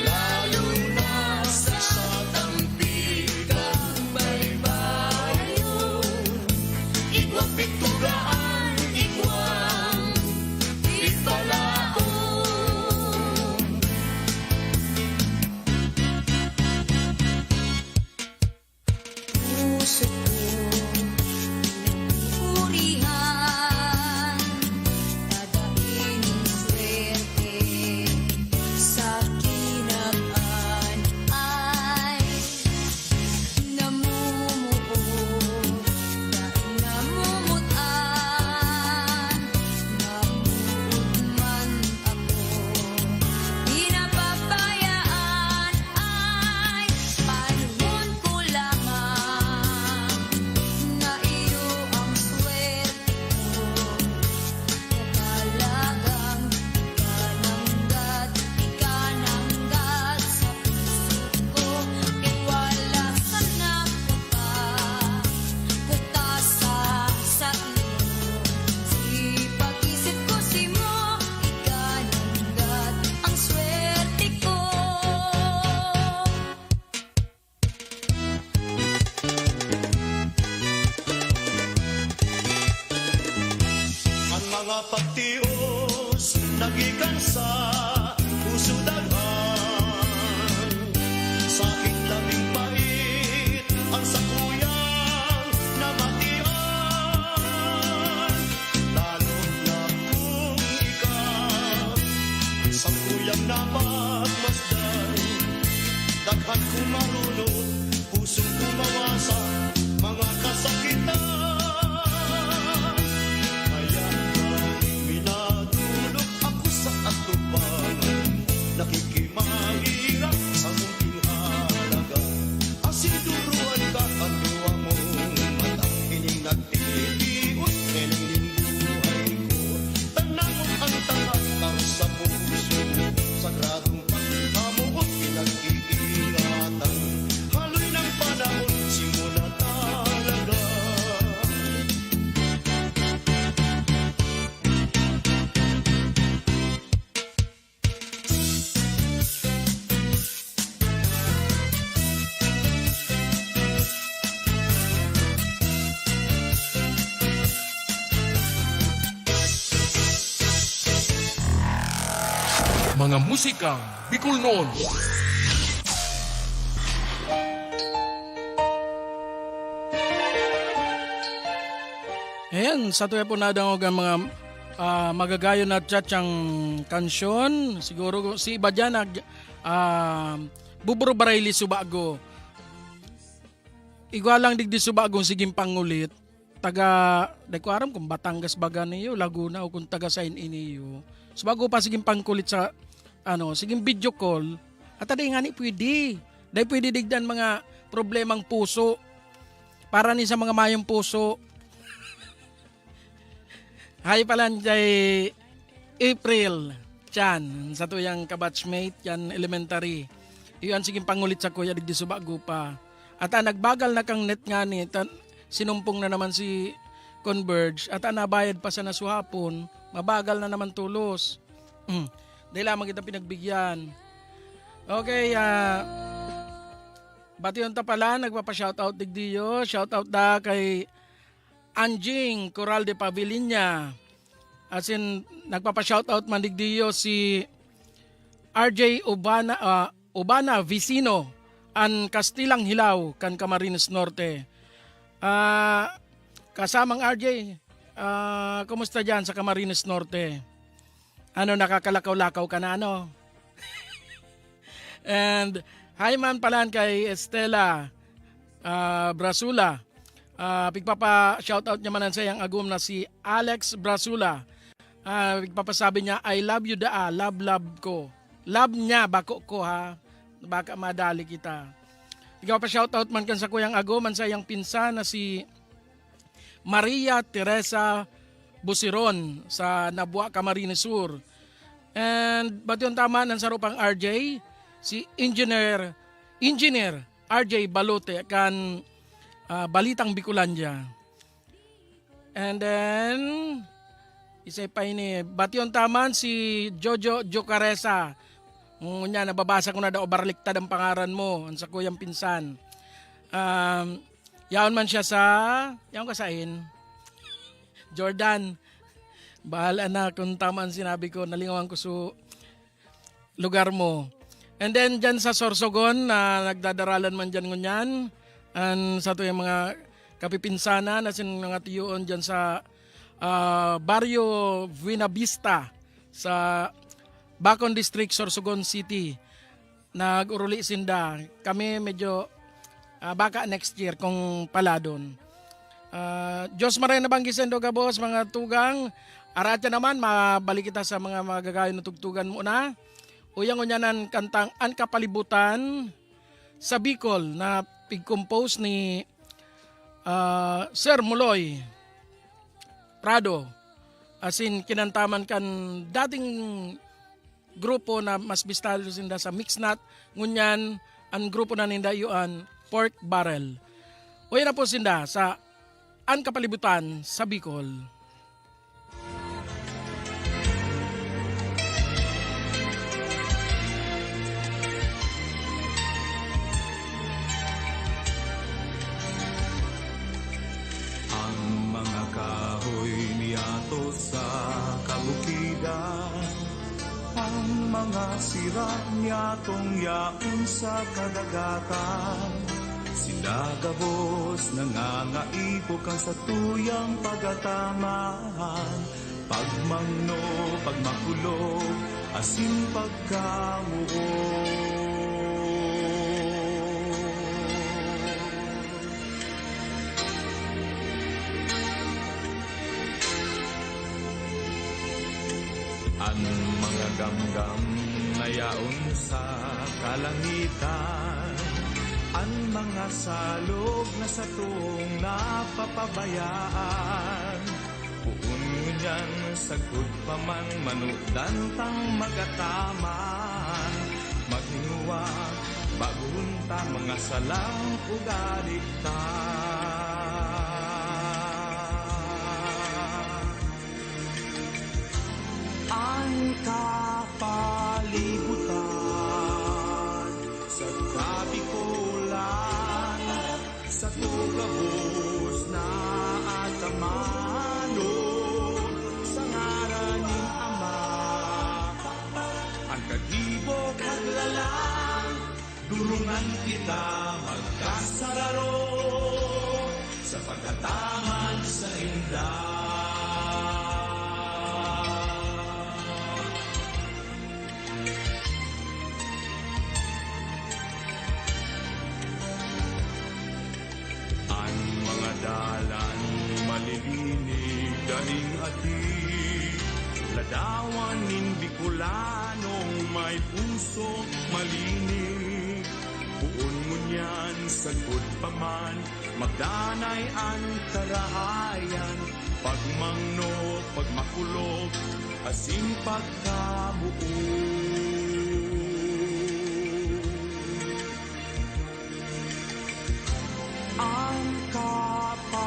lalo na sa tampigang baybayon, igwang pigtugaan, igwang ipalaon. Puso ko purihan, dadaing swerte sa kinaban ay namumuo, namumutan, namuman ako, pinapabayaan ay panahon ko lamang na iyo ang swerte ko, nakalagang ikananggat sa puso ko, iwalasan na ko pa, kutasa sa iyo, si pag-isip ko si mo, ikananggat ang swerte ko. Ang mga pagtios nagikan sa puso daghan, sa aking labing pait ang sakuyang namatian, lalo na kung ikaw sakuyang napagmasdan, daghan kong marunong pusong kumawasa mga kasakitan. Kaya minadulog ako sa atubangan, nakikimahirap sa munting halaga. Asiduruan ka at luwa mong mata, ining nagtitiot, nining buhay ko. Tanamon ang tapat para sa puso, sagradong pagkamuot, pinag-iingatan. Haloy ng panahon, simula talaga. Mga musika Bicol noon. Ayan, sa tuya po nadangog ang mga magagayo na tsatsang kansyon. Siguro si iba dyan buburo barayli subago. Igualang digdi subagong siging pangulit. Taga, di ko aram kung Batangas baga niyo, Laguna o kung taga Sain iniyo. Subago pa siging pangkulit sa, siging video call. At aday nga ni pwede. Dahil pwede digdan mga problemang puso. Para ni sa mga mayong puso. Hay pala jay April Chan sa tuyang kabatchmate yan elementary. Iyan siging pangulit sa kuya digdi subago pa. At nagbagal na kang net nga ni sinumpong na naman si Converge at nabayad pa sa nasuhapon, mabagal na naman tulos. Dahil lamang kita pinagbigyan. Okay, bati yun ta pala, nagpapa-shoutout digdiyo. Shoutout da kay Anjing Coral de Pavilinya. As in, nagpapa-shoutout man digdiyo si RJ Ubana Vicino an Kastilang Hilaw kan Camarines Norte. Kasamang RJ, kumusta dyan sa Camarines Norte? Nakakalakaw-lakaw ka na And Hi man palan kay Estela Brasula. Pigpapa shoutout niya manan sa yang agum na si Alex Brasula. Pigpapasabi niya, I love you daa, love ko. Love niya, bako ko ha. Baka madali kita. Pigpapa shoutout man kan sa kuyang agum, man sa yang pinsan na si Maria Teresa Busiron sa Nabua, Camarines Sur. And bati yung tama ng sarupang RJ, si Engineer RJ Balote kan Balitang Bicolandia. And then isa pa ini bati yung taman si Jojo Jocaresa. Ngunya nababasa ko na daw barliktad ang pangaran mo ang sa kuyang pinsan. Yaon man siya sa yaon kasain Jordan. Bahala na kung tama ang sinabi ko, nalingawan ko sa lugar mo. And then dyan sa Sorsogon na nagdadaralan man dyan ngunyan. And sa ito yung mga kapipinsana na sin mga tiyoon dyan sa Barrio Buenavista sa Bacon District, Sorsogon City. Nag-uruli sinda. Kami medyo baka next year kung pala doon. Diyos maray na banggisan do gabos mga tugang. Aratya naman, mabalik kita sa mga magagayon na tugtugan muna. Uyang unyanan kantang Ang Kapalibutan sa Bicol na pig-compose ni Sir Muloy Prado. As in, kinantaman kan dating grupo na mas bistado sinda sa Mixnut. Ngunyan, ang grupo na ninda yuan Pork Barrel. Uyan na po sinda sa Ang Kapalibutan sa Bicol. Sa kabukidan, ang mga sira niyatong yaon sa kadagatan. Sinagabos nangangaipok ang sa tuyang pagatamaan. Pagmangno, pagmakulog, asin pagkamuo. Ang mga gamgam na yaon sa kalangitan, ang mga salog na sa tuong napapabayaan. Puun ngunyan sagud pa man manudan tang magataman. Magnuwa bagunta mga salang ugalikta. Ang kapalibutan sa Kabikulan, sa tugabos na atamano, sa ngaran ng Ama, ang kagibo kaglalang, dulungan kita magkasararo, sa pagkataman sa indah. Dalan malilinig daing ati, ladawan nin Bicolanong may puso malinig. Buon ngunyan sagud paman, magdanay ang karahayan. Pagmangno, pagmakulog, asin pagkabuo. Ang kapalibutan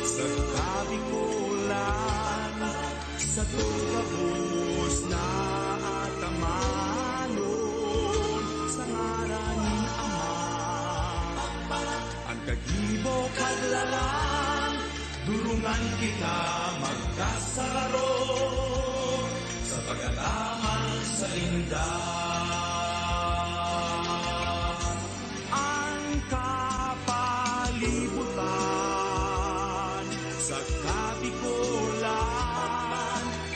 sa Kabikulan, sa tugabos na atamanon, sa ngaran ng Ama, ang kagibo kaglalang, dulungan kita magkasararo, sa pagkataman sa indah. Sa Kabikulan,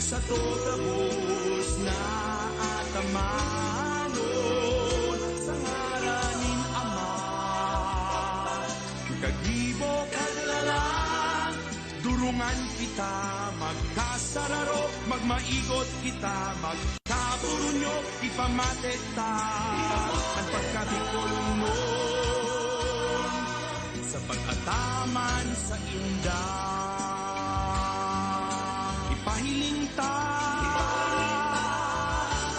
sa tugabos na ataman. Tulungan kita, magkasararo, magmaigot kita, magkaburunyo, ipamate ta. Ang pagkabikol mo, sa pag-ataman sa inda. Ipahiling ta,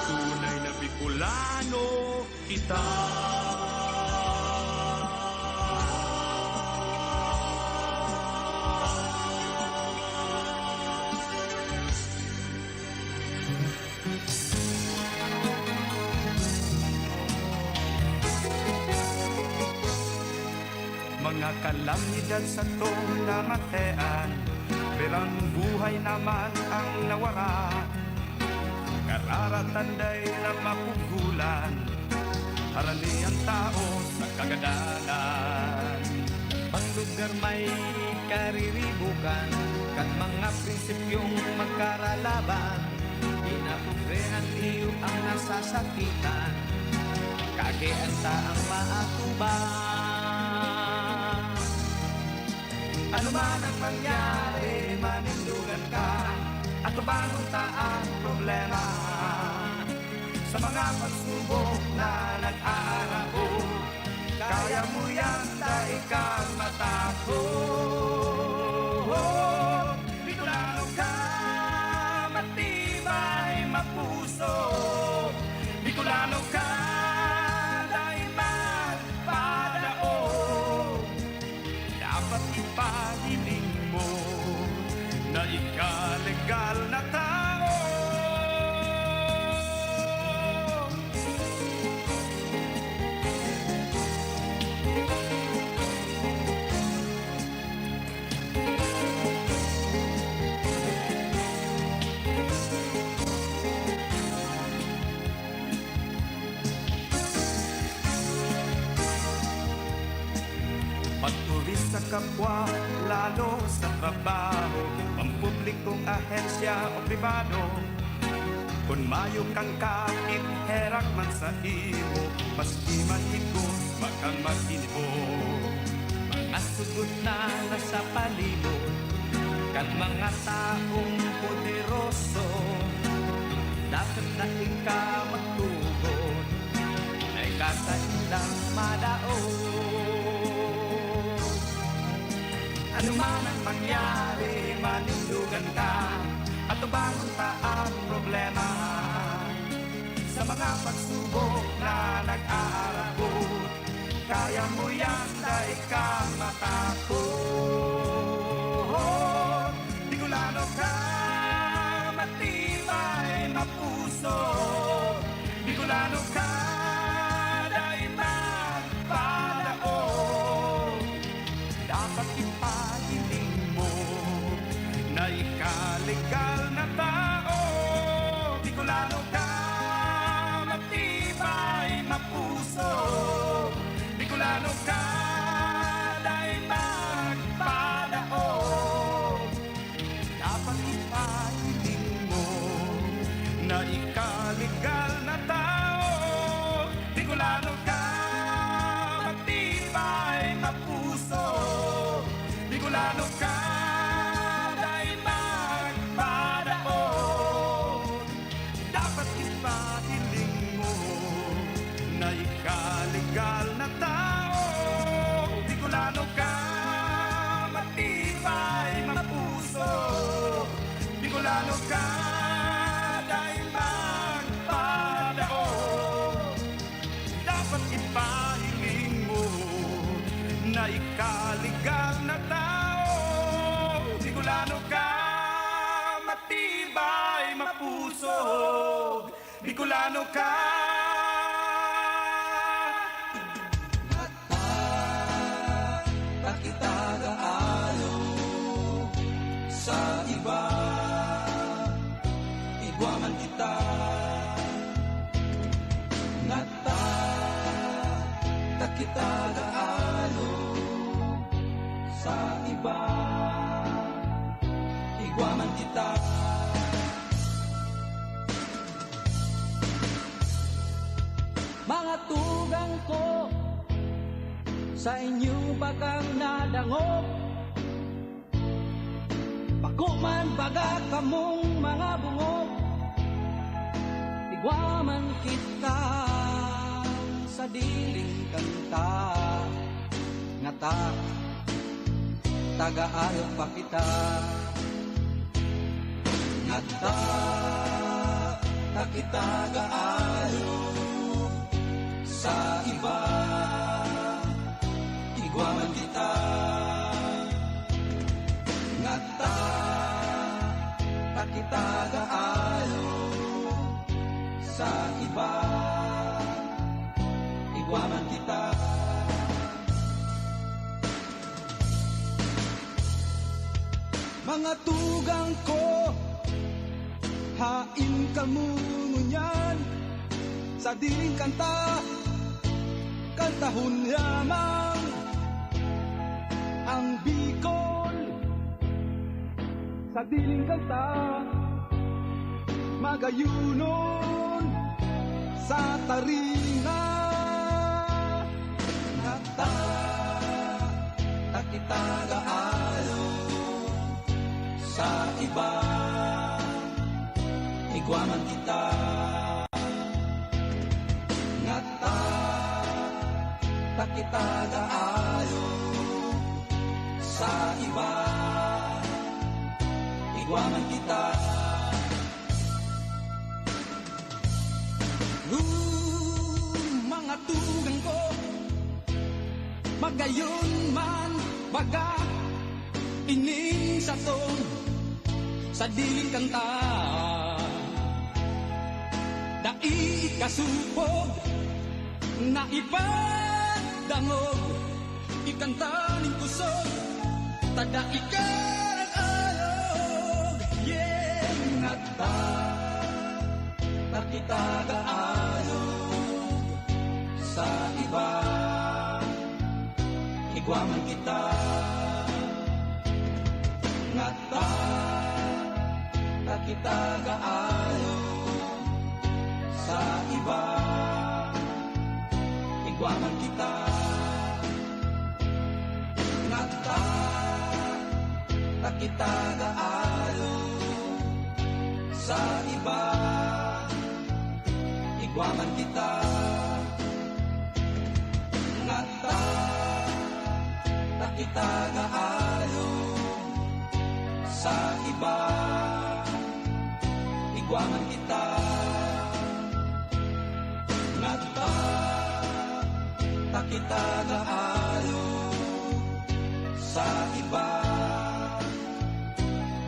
tunay na Bicolano kita. Mga kalamidad sa tong namatean, perang buhay naman ang nawara. Kararatanday na mapugulan, harani ang tao sa kagadanan. Paglugar may kariribukan, kat mga prinsipyong magkaralaban, inapuprehan iyo ang nasasakitan, kagean sa ang maatuban. Ano man ang mangyari, manindugan ka, at tubangon ta ang problema. Sa mga pagsubok na nag-aarabo, kaya mo yan dahil kang matakot. Bicolano ka, matibay, mapuso. Bicolano ka, dahil magpadaog. Dapat ipahiling mo na ika-legal na tao. Patuloy sa kapwa, lalo sa trabaho, pampublikong ahensya o pribado. Kung mayo kang kapit, herak man sa imo, maski mahigos, makang maginibo. Mga sugod na nasa palibot, kat mga taong poderoso, dapat na ikaw magtugon, na ikasailang madaog. Ano man ang mangyari, manindugan ka, at tubangon ta ang problema. Sa mga pagsubok na nag-aarabot, kaya mo yan dahil kang matakot. Bicolano ka, matibay, mapuso. Bicolano ka, dahil magpadaog. Dapat ipahiling mo na ika-legal na tao. Bicolano ka, matibay, mapuso. Bicolano ka, dahil magpadaog. Dapat ipahiling mo na ika-legal na tao. Bicolano ka, matibay, mapuso. Bicolano ka, dahil magpadaog. Dapat ipahiling mo na ika-legal na tao. Bicolano ka, matibay, mapuso. Bicolano ka, dahil magpadaog. Dapat ipahiling mo na ika-legal na tao. Bicolano ka, matibay, mapuso. Bicolano ka. Pakitagaalo sa iba, igwaman kita. Ngata, takitagaalo sa iba, igwaman kita. Mga tugang ko, sa inyo bagang nadangog, man baga kamong mga bungog, tigwaman kita sa diling kanta, nga tagaayo pa kita, nga kita gaayo sa iba, tigwaman kita, nga kita gaayo sa iba, tigwaman kita. Mga tugang ko, hain kamungunyan sa diling kanta, kantahon lamang ang Bicol. Sa diling kanta, magayunon sa taringa, kita gaayo sa iba, tigwaman kita, ngata kita gaayo sa iba, tigwaman kita. Mga tugang ko, magayon man baga ining sa tong sa diling kanta, dai ikasupog na ipadangog, ikantaning kusog tada ikarag-alog, yeah, ngata kita gaalog sa iba, tigwaman kita, ngata kita gaalog sa iba, tigwaman kita, ngata kita gaalog sa iba, tigwaman kita, ngata kita gaalog sa iba, tigwaman kita, ngata kita gaalog sa iba,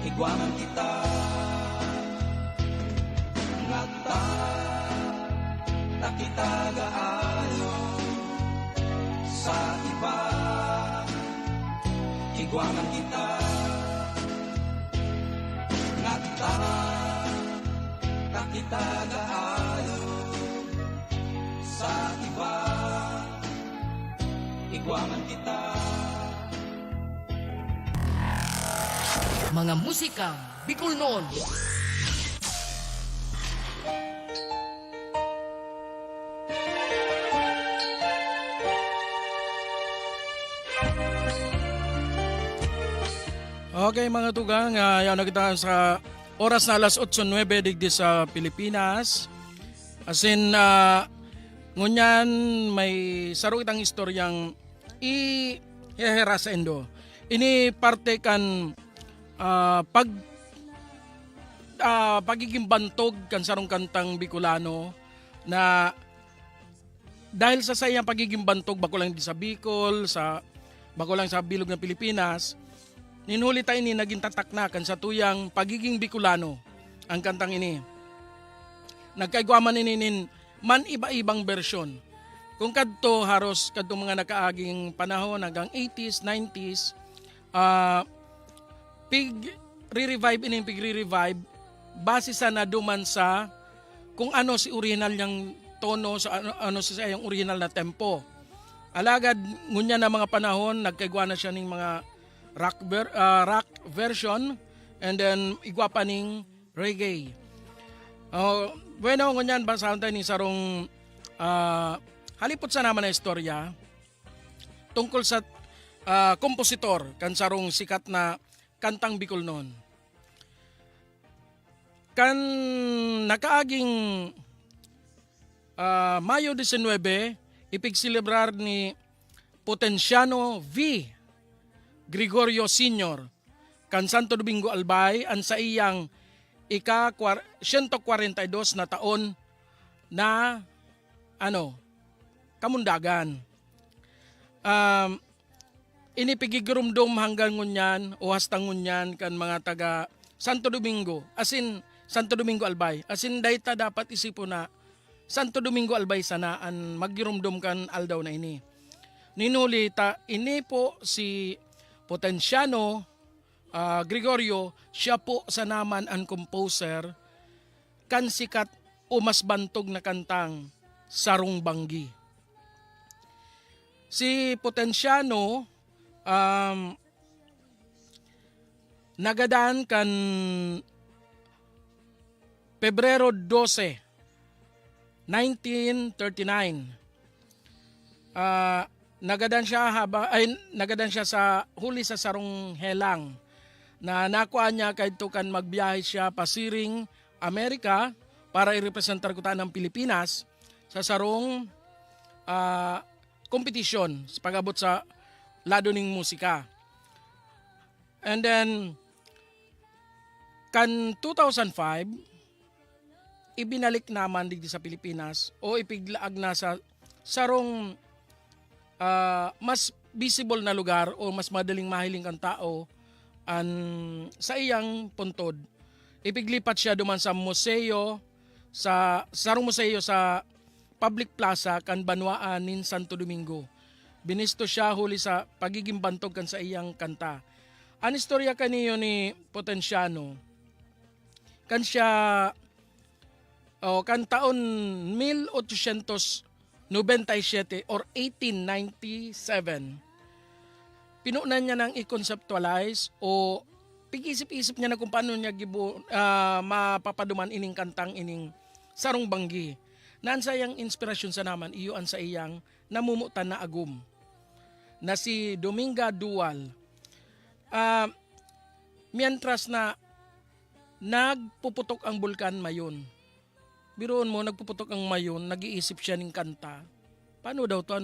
tigwaman kita, ngata kita gaalog sa iba, tigwaman kita, ngata kita gaalog sa iba, tigwaman kita. Mga musika Bicol noon. Okay mga tugang, yan na kita sa oras na alas 8:09 digdi sa Pilipinas. As in, ngunyan may saro itang istoryang ihehera sa endo. Ini parte kan pagiging bantog kan sarong kantang Bicolano na dahil sa sayang pagiging bantog bako lang di sa Bicol, bako lang sa bilog ng Pilipinas, ninhuli tayo ini naging tataknakan sa tuyang pagiging Bicolano ang kantang ini. Nagkaigwaman ini man iba-ibang bersyon. Kung kadto haros kadto mga nakaaging panahon hanggang 80s, 90s, pig-re-revive base sa naduman sa kung ano si original niyang tono, sa ano sa yung original na tempo. Alagad ngunya na mga panahon nagkaigwa na siya ng mga rock version and then igwa pa ning reggae. Bueno, ngunyan basahan tayo ni sarong halipot sa naman na istorya tungkol sa kompositor kan sarong sikat na kantang Bicol noon. kan nakaaging Mayo 19, ipigsilebrar ni Potenciano V. Gregorio Sr. kan Santo Domingo Albay ang sa iyang ika-142 na taon na kamundagan. Inipigigurumdum hanggang ngunyan o hastang ngunyan kan mga taga Santo Domingo, asin Santo Domingo Albay, asin dayta dapat isipo na Santo Domingo Albay sanaan magirumdum kan aldaw na ini. Ninuli ini po si Potenciano Gregorio, siya po sa naman ang composer kan sikat o mas bantog na kantang Sarong Banggi. Si Potenciano nagadaan kan Pebrero 12, 1939. Nagadan siya sa huli sa Sarong Helang na nakuha niya kahit kan magbiyahe siya pasiring Amerika para irepresentar ko ng Pilipinas sa sarong kompetisyon sa pag-abot sa lado ning musika. And then kan 2005 ibinalik naman digdi sa Pilipinas o ipiglaag na sa sarong mas visible na lugar o mas madaling mahiling kan tao sa iyang puntod. Ipiglipat siya duman sa museo, sa sarong museo sa Public Plaza kan Banwaan nin Santo Domingo. Binisto siya huli sa pagiging bantog kan sa iyang kanta. Ang istorya kaniyo ni Potenciano, kan siya kan taon 1897 or 1897, pinunan niya nang i-conceptualize o pig-isip-isip niya na kung paano niya mapapaduman ining kantang ining Sarong Banggi. Naan sa iyang inspirasyon sa naman, iyo an sa iyang namumutan na agum na si Dominga Dual. Mientras na nagpuputok ang bulkan mayon, biroon mo, nagpuputok ang mayon, nag-iisip siya ng kanta. Paano daw to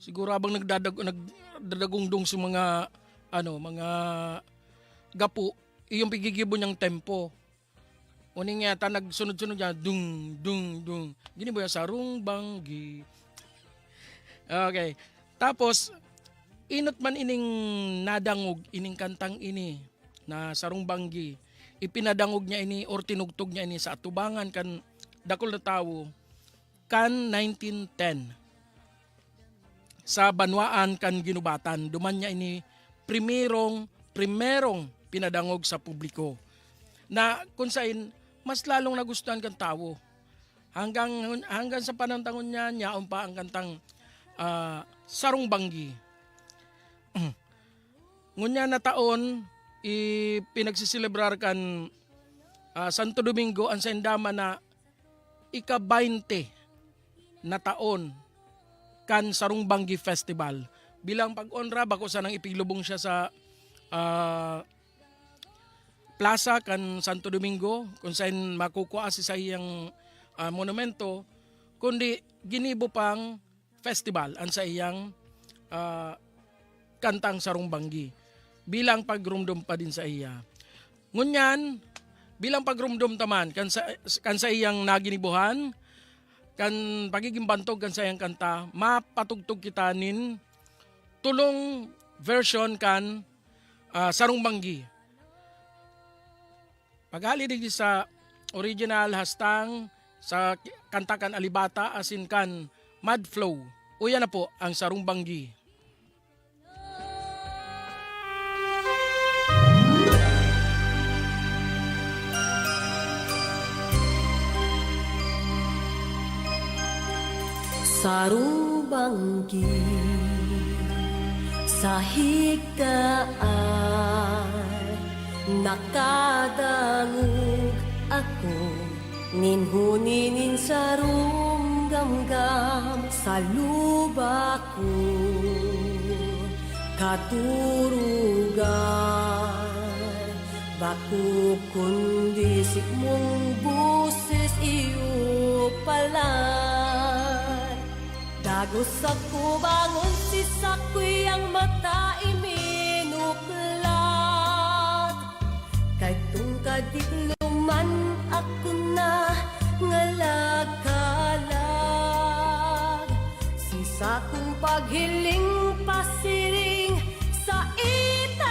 Siguro habang nagdadagungdong sa mga mga gapo, iyong pigigibo niyang tempo. Uning yata nagsunod-sunod niya, dung, dung, dung. Gini ba yung Sarong Banggi? Okay. Tapos, inot man ining nadangog, ining kantang ini, na Sarong Banggi. Ipinadangog niya ini or tinugtog niya ini sa atubangan kan dakol na tawo kan 1910. Sa Banwaan kan Ginubatan, duman niya ini primerong pinadangog sa publiko. Na kung saan mas lalong nagustuhan kan tawo. Hanggang sa panantangon niya pa ang kantang Sarong Banggi. Ngunya na taon ipinagsiselebrar kan Santo Domingo ang sendama na ika-20 na taon kan Sarong Banggi Festival. Bilang pag-onra bako sa nang ipiglubong siya sa plaza kan Santo Domingo kung saan makukuha sa iyang monumento, kundi ginibo pang festival ang sa iyang kantang Sarong Banggi bilang pagrumdum pa din sa iya. Ngunyan, bilang pagrumdum taman kan sa iyang naginibuhan, kan pagiging bantog kan sa iyang kanta, mapatugtog kita nin tulong version kan Sarong Banggi. Paghali digdi sa original hastang sa kantakan Alibata asin kan Mad Flow. Uya na po ang Sarong Banggi. Sarong Banggi sa higdaan nakadangog ako ninhuninin sarong gamgam sa lubak ko katurugan Baku kundi mong buses iyo palan. Dagos ako bangon si sakoy ang mata iminuklat. Kay tungkadik luman ako na ngalakalag. Sisa kong paghiling pasiring sa itaas.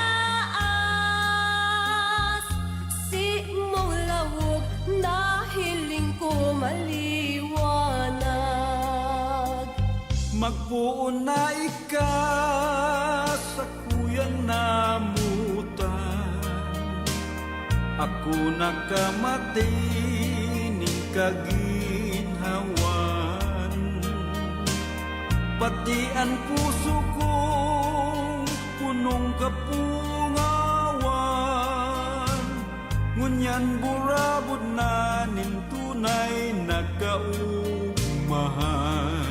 Si mong lawog na hiling ko maliwanag. Magbuon na ika sa kuyang namutan. Ako nakamati ni kaginhawan. Pati ang puso kong punong kapungawan. Ngunyan burabod na nin tunay nagkaumahan.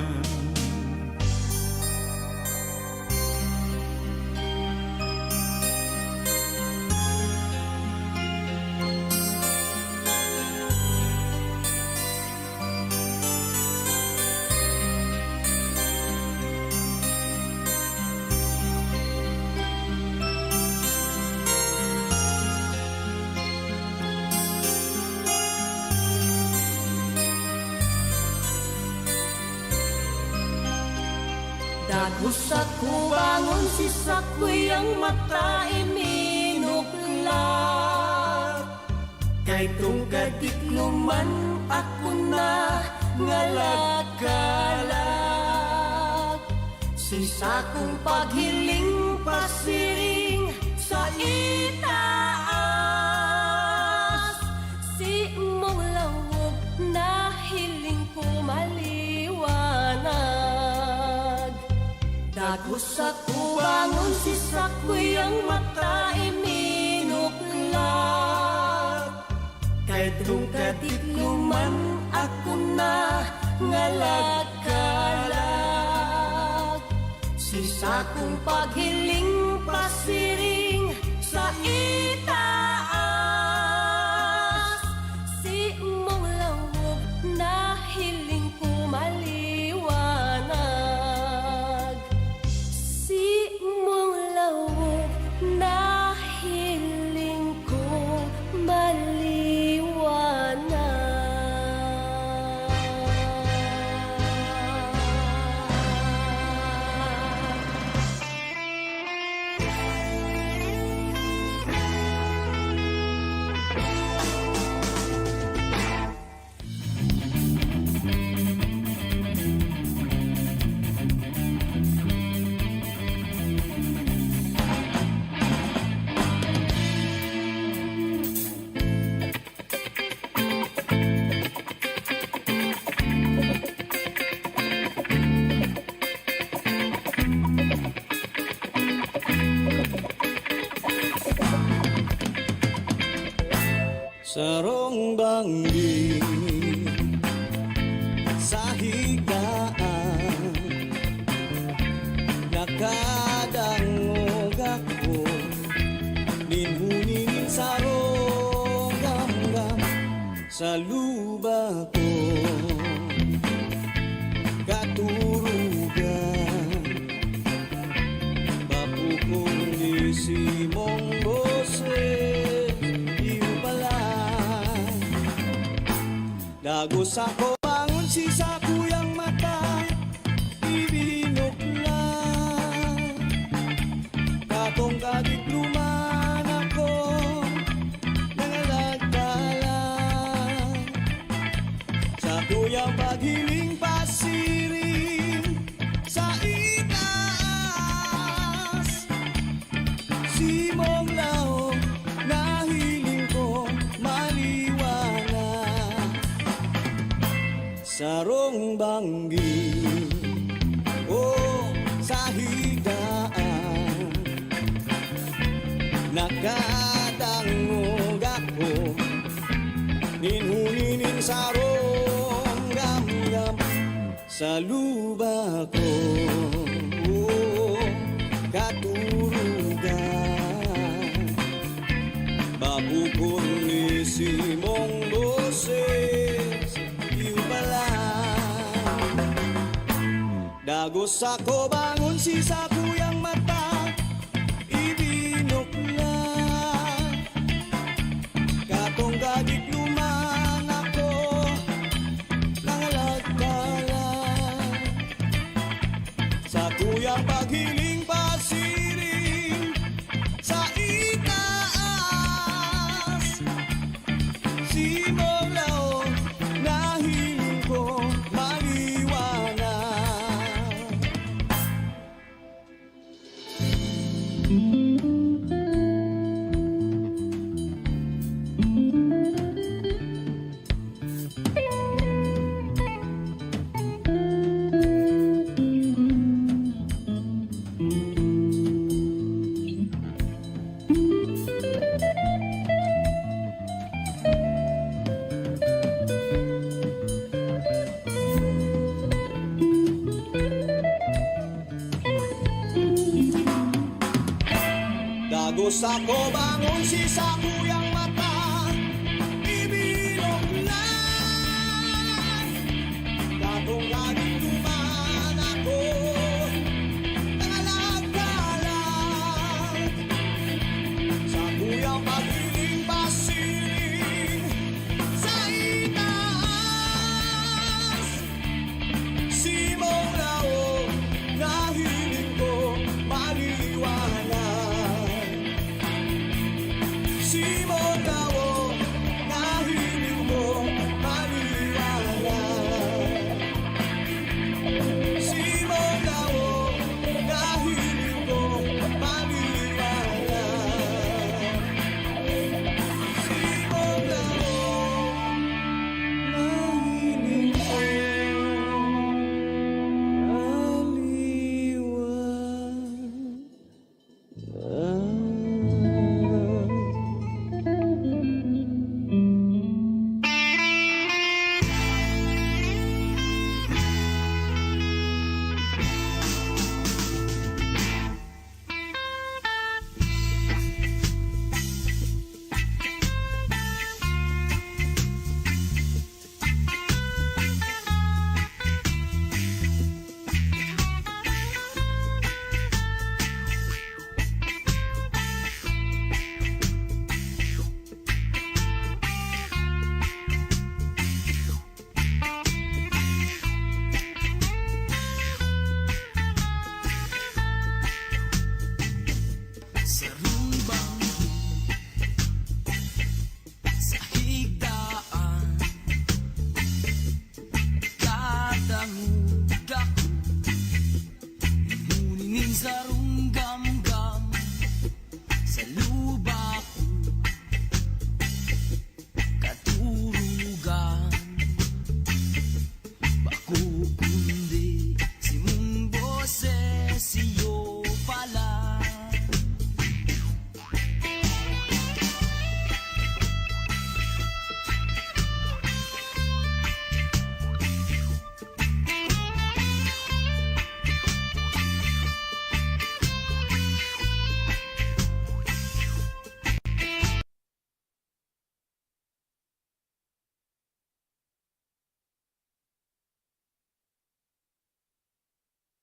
Dagos ako bangon si sakoy ang mata iminuklat. Kay tungkadik luman ako na ngalakalag. Sisa kong paghiling pasiring sa itaas. Si mong lawog na hiling ko maliwanag. Dagos ako bangon si sakoy ang mata iminuklat. Kay tungkadik luman ako na ngalakalag. Sisa kong paghiling pasiring sa itaas. Si mong lawog na hiling ko maliwanag. Si mong lawog na hiling ko maliwanag. Sarong banggi sa higaan, nakadangog ako, ninhunin sarong gamgam sa luba ko. Katurugan, papukong di si mong boses, iyo pala. Dagos ako bangon si sa kuyang mata ibinuklat. Katong kadikluman ako nangalagdalan. Sa kuyang paghiling pasiring sa itaas. Si mong laong na hiling ko maliwanag. Sarong banggi oh sa higaan, nakadangog ako, ninhuninin sarong gamgam sa luba ko. Oh, katurugan, Simong boses, iyo pala. Dagos ako bangon si sa kuyang mata, ibinok na. Katong gagikluman ako, nangalagkalan. Sa kuyang paghiling pasiring, sa itaas. Simong laon, nahiling ko maliwanag. Dagos ako bangon si Saku